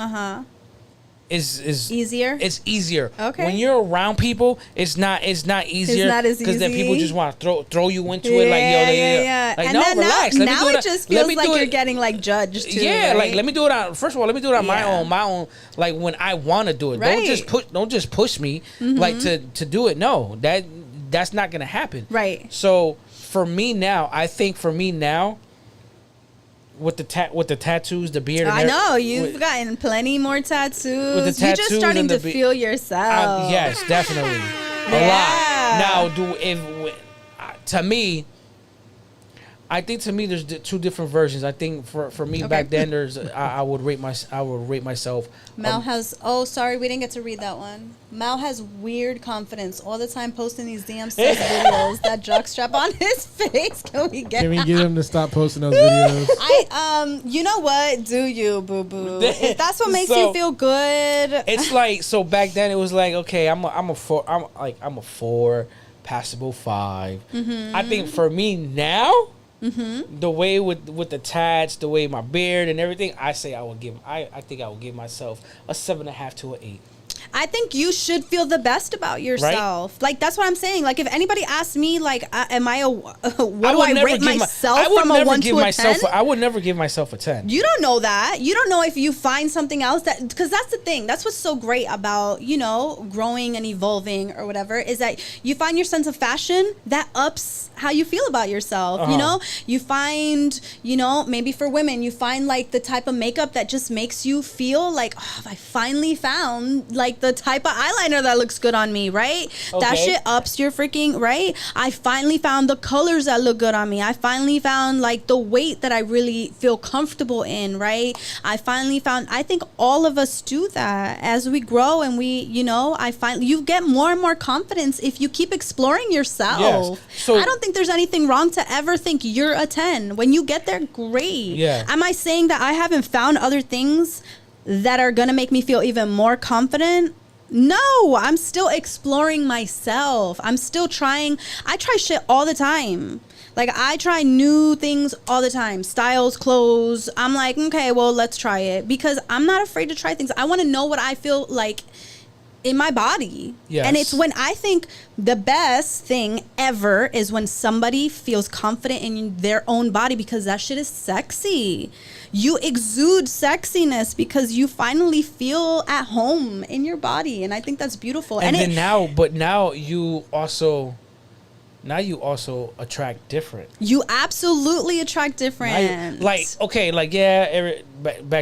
Is easier. It's easier. Okay. When you're around people, it's not easier. It's not as easy because then people just want to throw you into it. Like, yeah. Like, and no, then relax. Now it just feels like you're getting like judged too. Yeah, right? like let me do it on. First of all, let me do it on my own. Like when I want to do it. Right. Don't just push me like to do it. No, that's not gonna happen. Right. So for me now, with the tattoos, the beard. I know you've gotten plenty more tattoos. With the tattoos, you're just starting to feel yourself. Yes, definitely, a lot. Now, to me, I think there's two different versions. I think for me back then, I would rate myself. Mal has. Oh, sorry, we didn't get to read that one. Mal has weird confidence all the time, posting these damn sex videos. That jockstrap on his face. Can we get him to stop posting those videos? You know what? Do you, boo boo? If that's what makes you feel good. It's like, so back then it was like, okay, I'm a 4, passable 5. I think for me now, the way with the tats, the way my beard and everything, I think I would give myself a 7.5 to an 8. I think you should feel the best about yourself. Right? Like, that's what I'm saying. Like, if anybody asks me, like, am I what do I rate myself from a 1 to a 10? I would never give myself a 10. You don't know that. You don't know if you find something else that, because that's the thing. That's what's so great about, growing and evolving or whatever, is that you find your sense of fashion that ups how you feel about yourself. You find, maybe for women, you find like the type of makeup that just makes you feel like, oh, I finally found like the type of eyeliner that looks good on me, right? Okay. That shit ups your freaking, right? I finally found the colors that look good on me. I finally found like the weight that I really feel comfortable in, right? I think all of us do that as we grow, and you get more and more confidence if you keep exploring yourself. Yes. So I don't think there's anything wrong to ever think you're a 10. When you get there, great. Yeah. Am I saying that I haven't found other things that are going to make me feel even more confident? No, I'm still exploring myself. I'm still trying. I try shit all the time. Like, I try new things all the time. Styles, clothes. I'm like, okay, well, let's try it. Because I'm not afraid to try things. I want to know what I feel like in my body. Yes. And it's when I think the best thing ever is when somebody feels confident in their own body, because that shit is sexy. You exude sexiness because you finally feel at home in your body, and I think that's beautiful. And then now you also attract different. You absolutely attract different. Back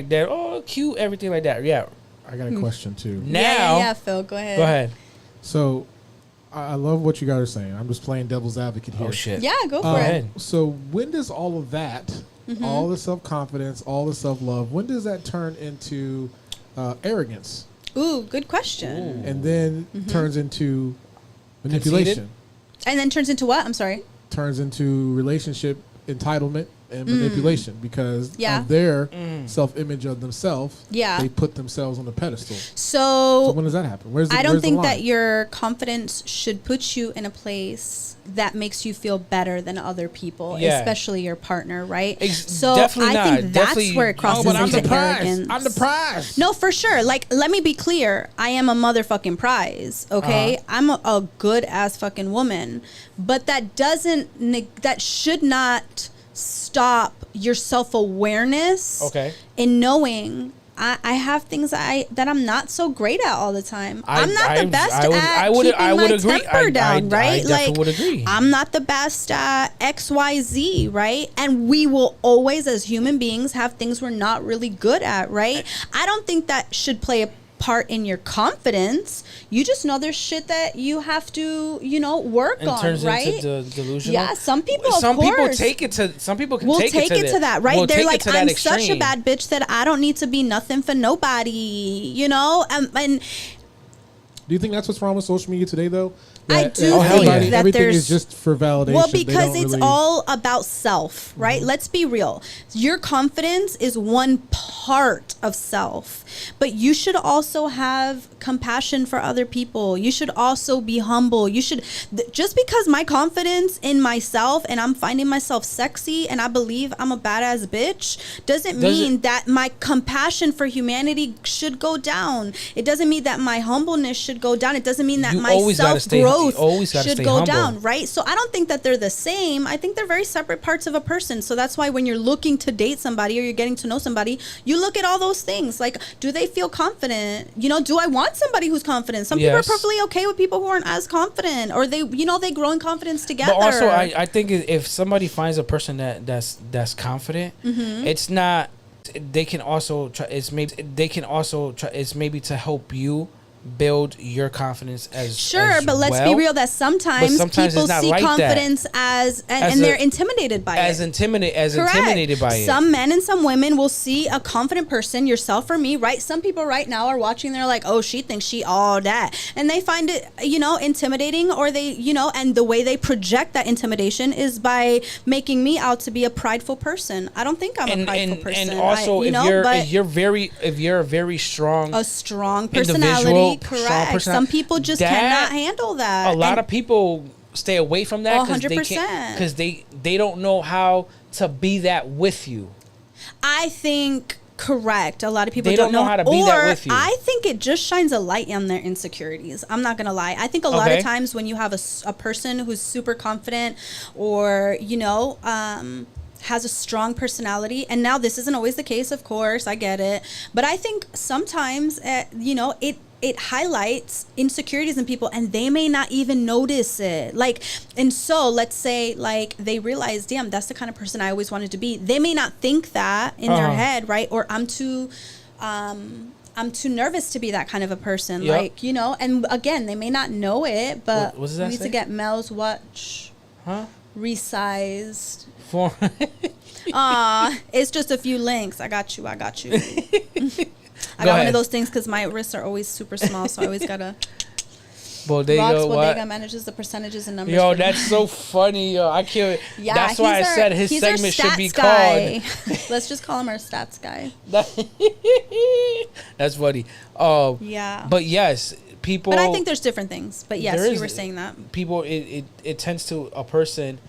there, oh, cute, everything like that. Yeah. I got a question too. Now, yeah, Phil, go ahead. Go ahead. So, I love what you guys are saying. I'm just playing devil's advocate here. Oh shit. Yeah, go for it. So, when does all of that, all the self-confidence, all the self-love, when does that turn into arrogance? Ooh, good question. Ooh. And then turns into manipulation. And then turns into what? I'm sorry. Turns into relationship entitlement and manipulation, because of their self-image of themselves. Yeah, they put themselves on a pedestal. So when does that happen? I don't think that your confidence should put you in a place that makes you feel better than other people, especially your partner, right? So I think that's where it crosses into arrogance. I'm the prize. No, for sure. Like, let me be clear. I am a motherfucking prize, okay? I'm a good ass fucking woman, but that should not stop your self-awareness in knowing I have things that I'm not so great at all the time. I'm not the best at keeping my temper down, right? I would agree. I'm not the best at XYZ, right? And we will always, as human beings, have things we're not really good at, right? I don't think that should play a part in your confidence. You just know there's shit that you have to, work on, turns right? Into delusional. Yeah, some people can take it to that, right? They're like, I'm such a bad bitch that I don't need to be nothing for nobody, and do you think that's what's wrong with social media today, though? I do think that everything is just for validation. Well, because it's all about self, right? Let's be real. Your confidence is one part of self, but you should also have compassion for other people. You should also be humble. You should, just because my confidence in myself and I'm finding myself sexy and I believe I'm a badass bitch doesn't mean that my compassion for humanity should go down. It doesn't mean that my humbleness should go down. It doesn't mean that my self-growth should go down, right? So I don't think that they're the same. I think they're very separate parts of a person. So that's why when you're looking to date somebody or you're getting to know somebody, you look at all those things. Like, do they feel confident? Do I want somebody who's confident? Some people are perfectly okay with people who aren't as confident, or they grow in confidence together. But also, I think if somebody finds a person that's confident, it's not. They can also try. It's maybe to help you build your confidence as but let's be real that sometimes people see confidence and they're intimidated by it. Intimidated by it. Some men and some women will see a confident person, yourself or me, right? Some people right now are watching, they're like, oh, she thinks she all that, and they find it intimidating, or they and the way they project that intimidation is by making me out to be a prideful person. I don't think I'm a prideful person. And also, if you're a very strong personality. Correct. Some people just cannot handle that. A lot of people stay away from that 100%. Because they don't know how to be that with you. I think correct. A lot of people they don't know how to be that with you. I think it just shines a light on their insecurities. I'm not gonna lie. I think a lot of times when you have a person who's super confident or has a strong personality, and now this isn't always the case, of course, I get it, but I think sometimes it highlights insecurities in people and they may not even notice it. Like, and so let's say like they realize, damn, that's the kind of person I always wanted to be. They may not think that in their head, right? Or I'm too nervous to be that kind of a person. Yep. Like, and again, they may not know it, but we need to get Mel's watch resized. It's just a few links. I got you. I got one of those things because my wrists are always super small, so I always gotta. Bodega manages the percentages and numbers. Yo, that's so funny. Yo, I can't. Yeah, that's why I said his segment should be called. Let's just call him our stats guy. That's funny. Yeah. But yes, people. But I think there's different things. But yes, you were saying that. People, it tends to a person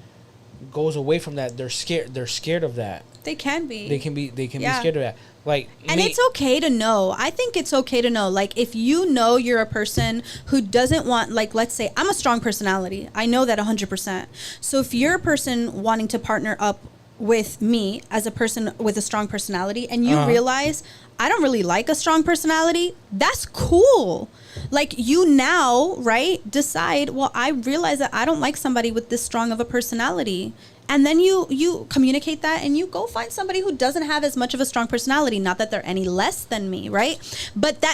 goes away from that. They're scared of that. They can be. They can be scared of that. Like, and it's okay to know. I think it's okay to know. Like, if you know you're a person who doesn't want, like, let's say I'm a strong personality. I know that 100%. So if you're a person wanting to partner up with me as a person with a strong personality and you realize I don't really like a strong personality, that's cool. Like, you now, right, decide, well, I realize that I don't like somebody with this strong of a personality. And then you communicate that and you go find somebody who doesn't have as much of a strong personality. Not that they're any less than me, right? But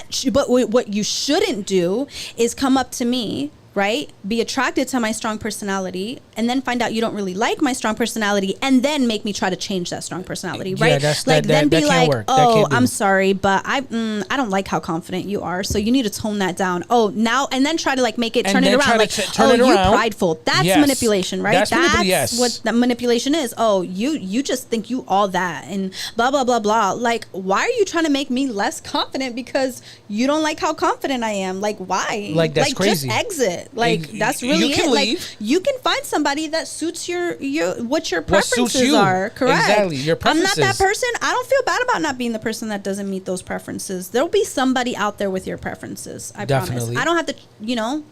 what you shouldn't do is come up to me, right? Be attracted to my strong personality and then find out you don't really like my strong personality and then make me try to change that strong personality, right? Then be like, oh, I'm sorry, but I don't like how confident you are, so you need to tone that down. Oh, now, and then try to like make it, turn it around. Like, you prideful. That's manipulation, right? That's what the manipulation is. Oh, you just think you all that and blah, blah, blah, blah. Like, why are you trying to make me less confident because you don't like how confident I am? Like, why? Like, that's crazy. Just exit. Like, that's really you can it. Leave. Like, you can find somebody that suits what your preferences are. Correct. Exactly. Your preferences. I'm not that person. I don't feel bad about not being the person that doesn't meet those preferences. There'll be somebody out there with your preferences. I promise. I don't have to, again,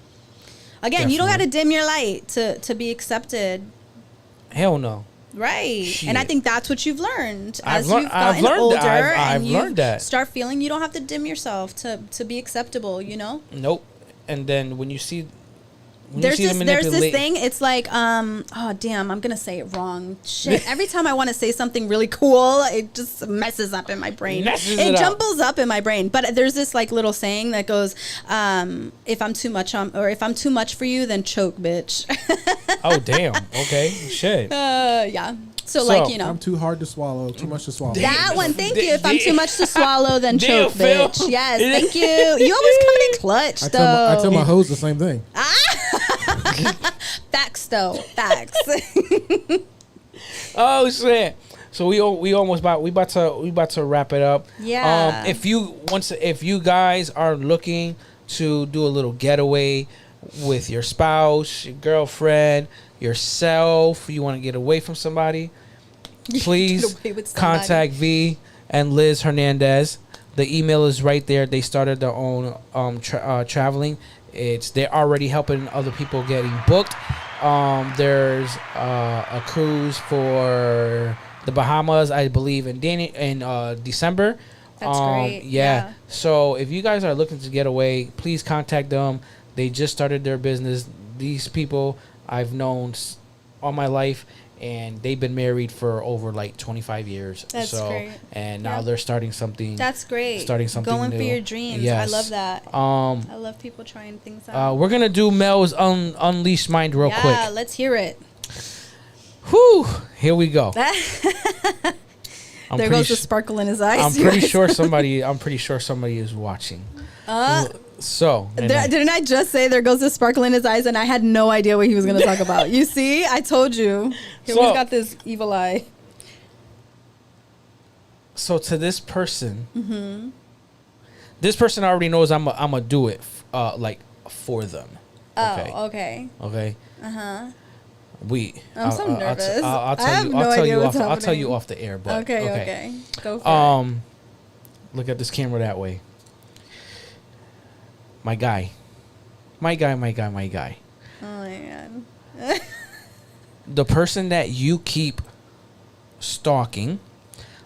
Definitely. You don't got to dim your light to be accepted. Hell no. Right. Shit. And I think that's what you've learned I've learned that. Start feeling you don't have to dim yourself to be acceptable, Nope. And then when you see there's this thing, it's like, oh damn, I'm gonna say it wrong. Shit. Every time I want to say something really cool, it just messes up in my brain. It jumbles up in my brain. But there's this like little saying that goes, if I'm too much if I'm too much for you, then choke, bitch. Oh damn. Okay. Shit. Yeah. So like, I'm too hard to swallow, too much to swallow. That one, thank you. If I'm too much to swallow, then choke, bitch. Yes, thank you. You always coming in clutch, though. I tell my hoes the same thing. Facts, though. Facts. Oh shit. So we about to wrap it up. Yeah. If you guys are looking to do a little getaway with your spouse, your girlfriend, yourself, you want to get away from somebody, please contact V and Liz Hernandez. The email is right there. They started their own traveling. They're already helping other people getting booked. There's a cruise for the Bahamas, I believe, in December. That's great. Yeah. So if you guys are looking to get away, please contact them. They just started their business. These people I've known all my life, and they've been married for over like 25 years. That's great. And now they're starting something. That's great. Starting something Going new. for your dreams. Yes. I love that. I love people trying things out. We're gonna do Mel's Unleashed Mind real quick. Yeah, let's hear it. Whew. Here we go. There goes the sparkle in his eyes. I'm pretty sure somebody is watching. So didn't I just say there goes the sparkle in his eyes, and I had no idea what he was going to talk about? You see, I told you. He always got this evil eye. So to this person, this person already knows I'm a do it like for them. Oh, okay. Okay. Uh-huh. I'm so nervous. I'll tell you off the air, but okay. Go for it. Look at this camera that way. My guy. Oh my God. The person that you keep stalking,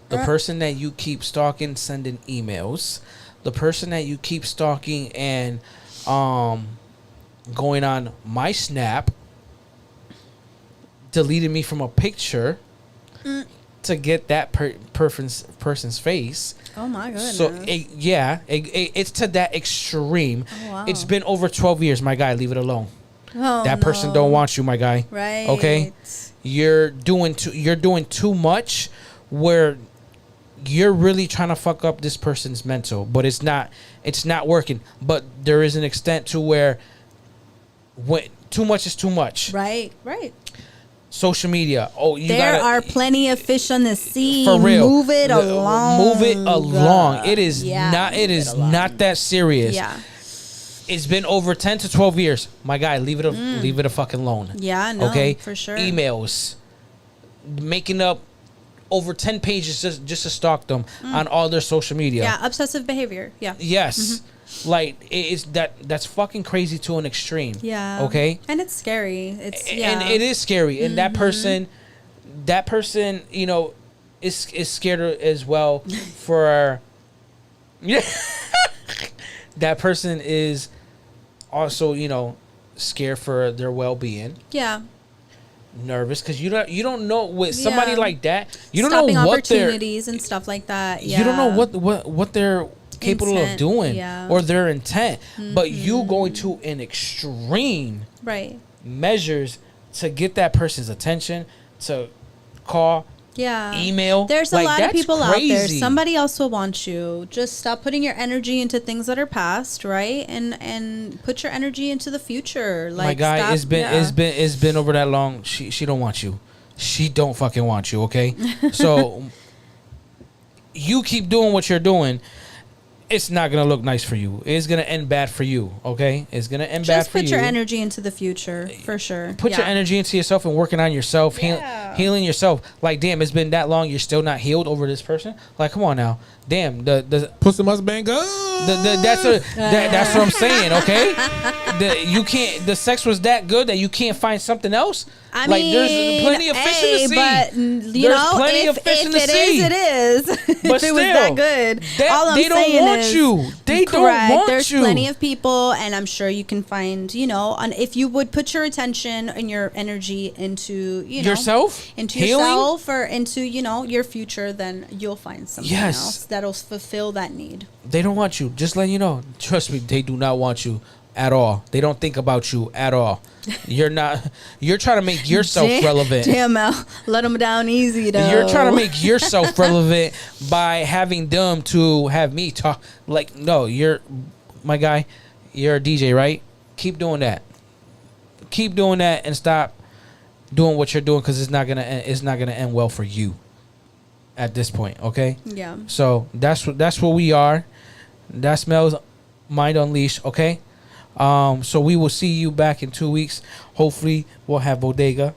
the person that you keep stalking, sending emails, the person that you keep stalking and going on my Snap, deleting me from a picture to get that person's face. Oh my goodness. So it's to that extreme. Oh, wow. It's been over 12 years, my guy. Leave it alone. Oh, that person don't want you, my guy. Right. Okay. You're doing too much where you're really trying to fuck up this person's mental, but it's not working. But there is an extent to where when too much is too much. Right. Social media. There are plenty of fish on the sea. For real. Move it along. It is not that serious. Yeah. It's been over 10 to 12 years. My guy, leave it a fucking alone. Yeah, no, okay? For sure. Emails. Making up over 10 pages just to stalk them on all their social media. Yeah, obsessive behavior. Yeah. Yes. Mm-hmm. Like that's fucking crazy to an extreme. Yeah. Okay? And it's scary. And it is scary. And that person, you know, is scared as well for that person is also, you know, scared for their well-being. Yeah. Nervous because you don't know with somebody like that. You don't Stopping know what opportunities and stuff like that. Yeah. You don't know what they're capable of doing or their intent. But you going to an extreme measures to get that person's attention, to call, email. There's a lot of people out there. Somebody else will want you. Just stop putting your energy into things that are past, right? And put your energy into the future. Like, my guy, it's been over that long. She don't want you. She don't fucking want you, okay? So you keep doing what you're doing. It's not going to look nice for you. It's going to end bad for you, okay? It's going to end bad for you. Just put your energy into the future, for sure. Put your energy into yourself and working on yourself, healing yourself. Like, damn, it's been that long. You're still not healed over this person? Like, come on now. Damn. The pussy must bang good. That's what I'm saying, okay? The sex was that good that you can't find something else? I mean, there's plenty of fish in the sea. But, there's plenty of fish in the sea. If it is, but if it was that good. All I'm they don't saying want is, you. They don't want There's you. plenty of people, and I'm sure you can find, and if you would put your attention and your energy into, yourself, into healing? yourself, or into, your future, then you'll find something else that'll fulfill that need. They don't want you. Just letting you know. Trust me, they do not want you at all. They don't think about you at all. You're trying to make yourself relevant. Damn, Mel. Let them down easy, though. You're trying to make yourself relevant by having them to have me talk. Like, no, my guy, you're a DJ, right? Keep doing that. Keep doing that and stop doing what you're doing, because it's not gonna end well for you at this point, okay? Yeah. So that's what we are. That's Mel's Mind Unleashed, okay? So we will see you back in 2 weeks. Hopefully we'll have Bodega.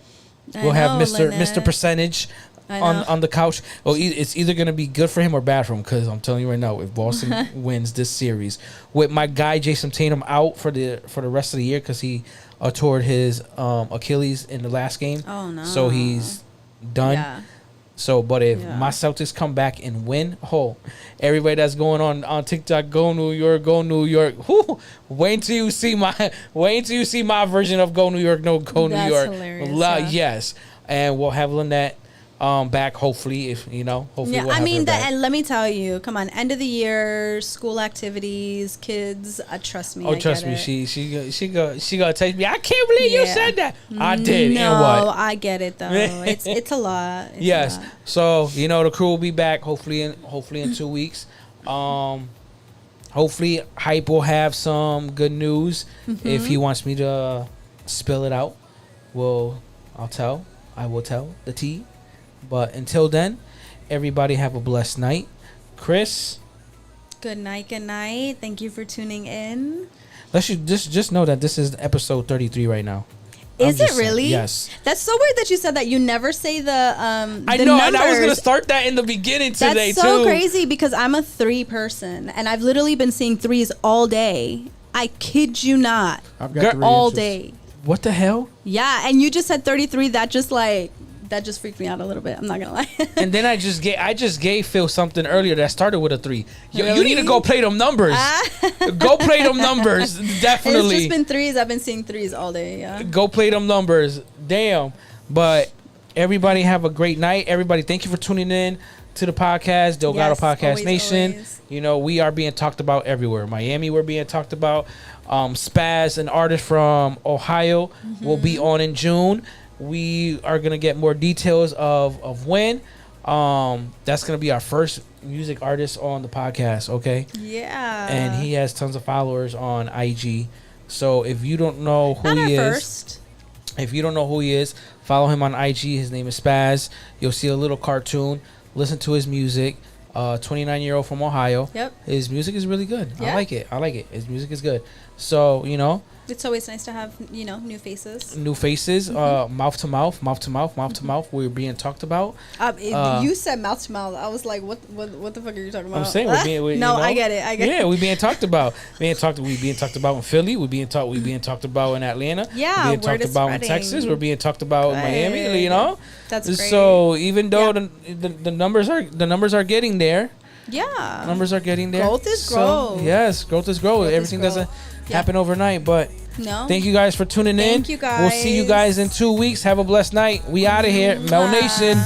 We'll have Mr. Percentage on the couch. It's either gonna be good for him or bad for him, because I'm telling you right now, if Boston wins this series, with my guy Jason Tatum out for the rest of the year because he tore his Achilles in the last game. Oh no! So he's done. Yeah. So, but if my Celtics come back and win, everybody that's going on TikTok, go New York, go New York. Wait until you see my version of go New York, no go New York. Hilarious, yes, and we'll have Lynette back, hopefully, hopefully we'll have her back. And let me tell you, come on, end of the year, school activities, kids, trust me. Trust me, she gonna text me. I can't believe you said that. I did. No, and what? I get it though. It's a lot. Yes. A lot. So the crew will be back hopefully in 2 weeks. Hopefully Hype will have some good news. If he wants me to spill it out, I will tell the tea. But until then, everybody have a blessed night. Chris? Good night. Thank you for tuning in. just know that this is episode 33 right now. Is it really? Saying, yes. That's so weird that you said that. You never say the I know, numbers. and I was gonna start that in the beginning today. That's so crazy because I'm a 3 person, and I've literally been seeing 3s all day. I kid you not. I've got 3 all inches. day. What the hell? Yeah, and you just said 33. That just freaked me out a little bit. I'm not gonna lie. And then I just gave Phil something earlier that started with a 3. Really? You need to go play them numbers. Go play them numbers. Definitely. It's just been 3s. I've been seeing 3s all day. Yeah. Go play them numbers. Damn. But everybody have a great night. Everybody, thank you for tuning in to the podcast, Delgado Podcast Nation. Always. You know, we are being talked about everywhere. Miami, we're being talked about. Spaz, an artist from Ohio, will be on in June. We are going to get more details of when. That's going to be our first music artist on the podcast, okay? Yeah. And he has tons of followers on IG. So if you don't know who he is, if you don't know who he is, follow him on IG. His name is Spaz. You'll see a little cartoon. Listen to his music. 29-year-old from Ohio. Yep. His music is really good. Yeah. I like it. His music is good. So, you know. It's always nice to have, you know, new faces. Mouth to mouth. We're being talked about. You said mouth to mouth. I was like, what the fuck are you talking about? I'm saying we're being. No, you know, I get it. Yeah, we're being talked about. We being talked about in Philly. We being talked about in Atlanta. Yeah, we're being talked about in Texas. We're being talked about in Miami. You know. That's great. So even though the numbers are getting there. Yeah. Numbers are getting there. Growth is growth. Yes, growth is growth. Everything doesn't happen overnight, but thank you guys for tuning in. Thank you guys. We'll see you guys in 2 weeks. Have a blessed night. We out of here. Mel Nation.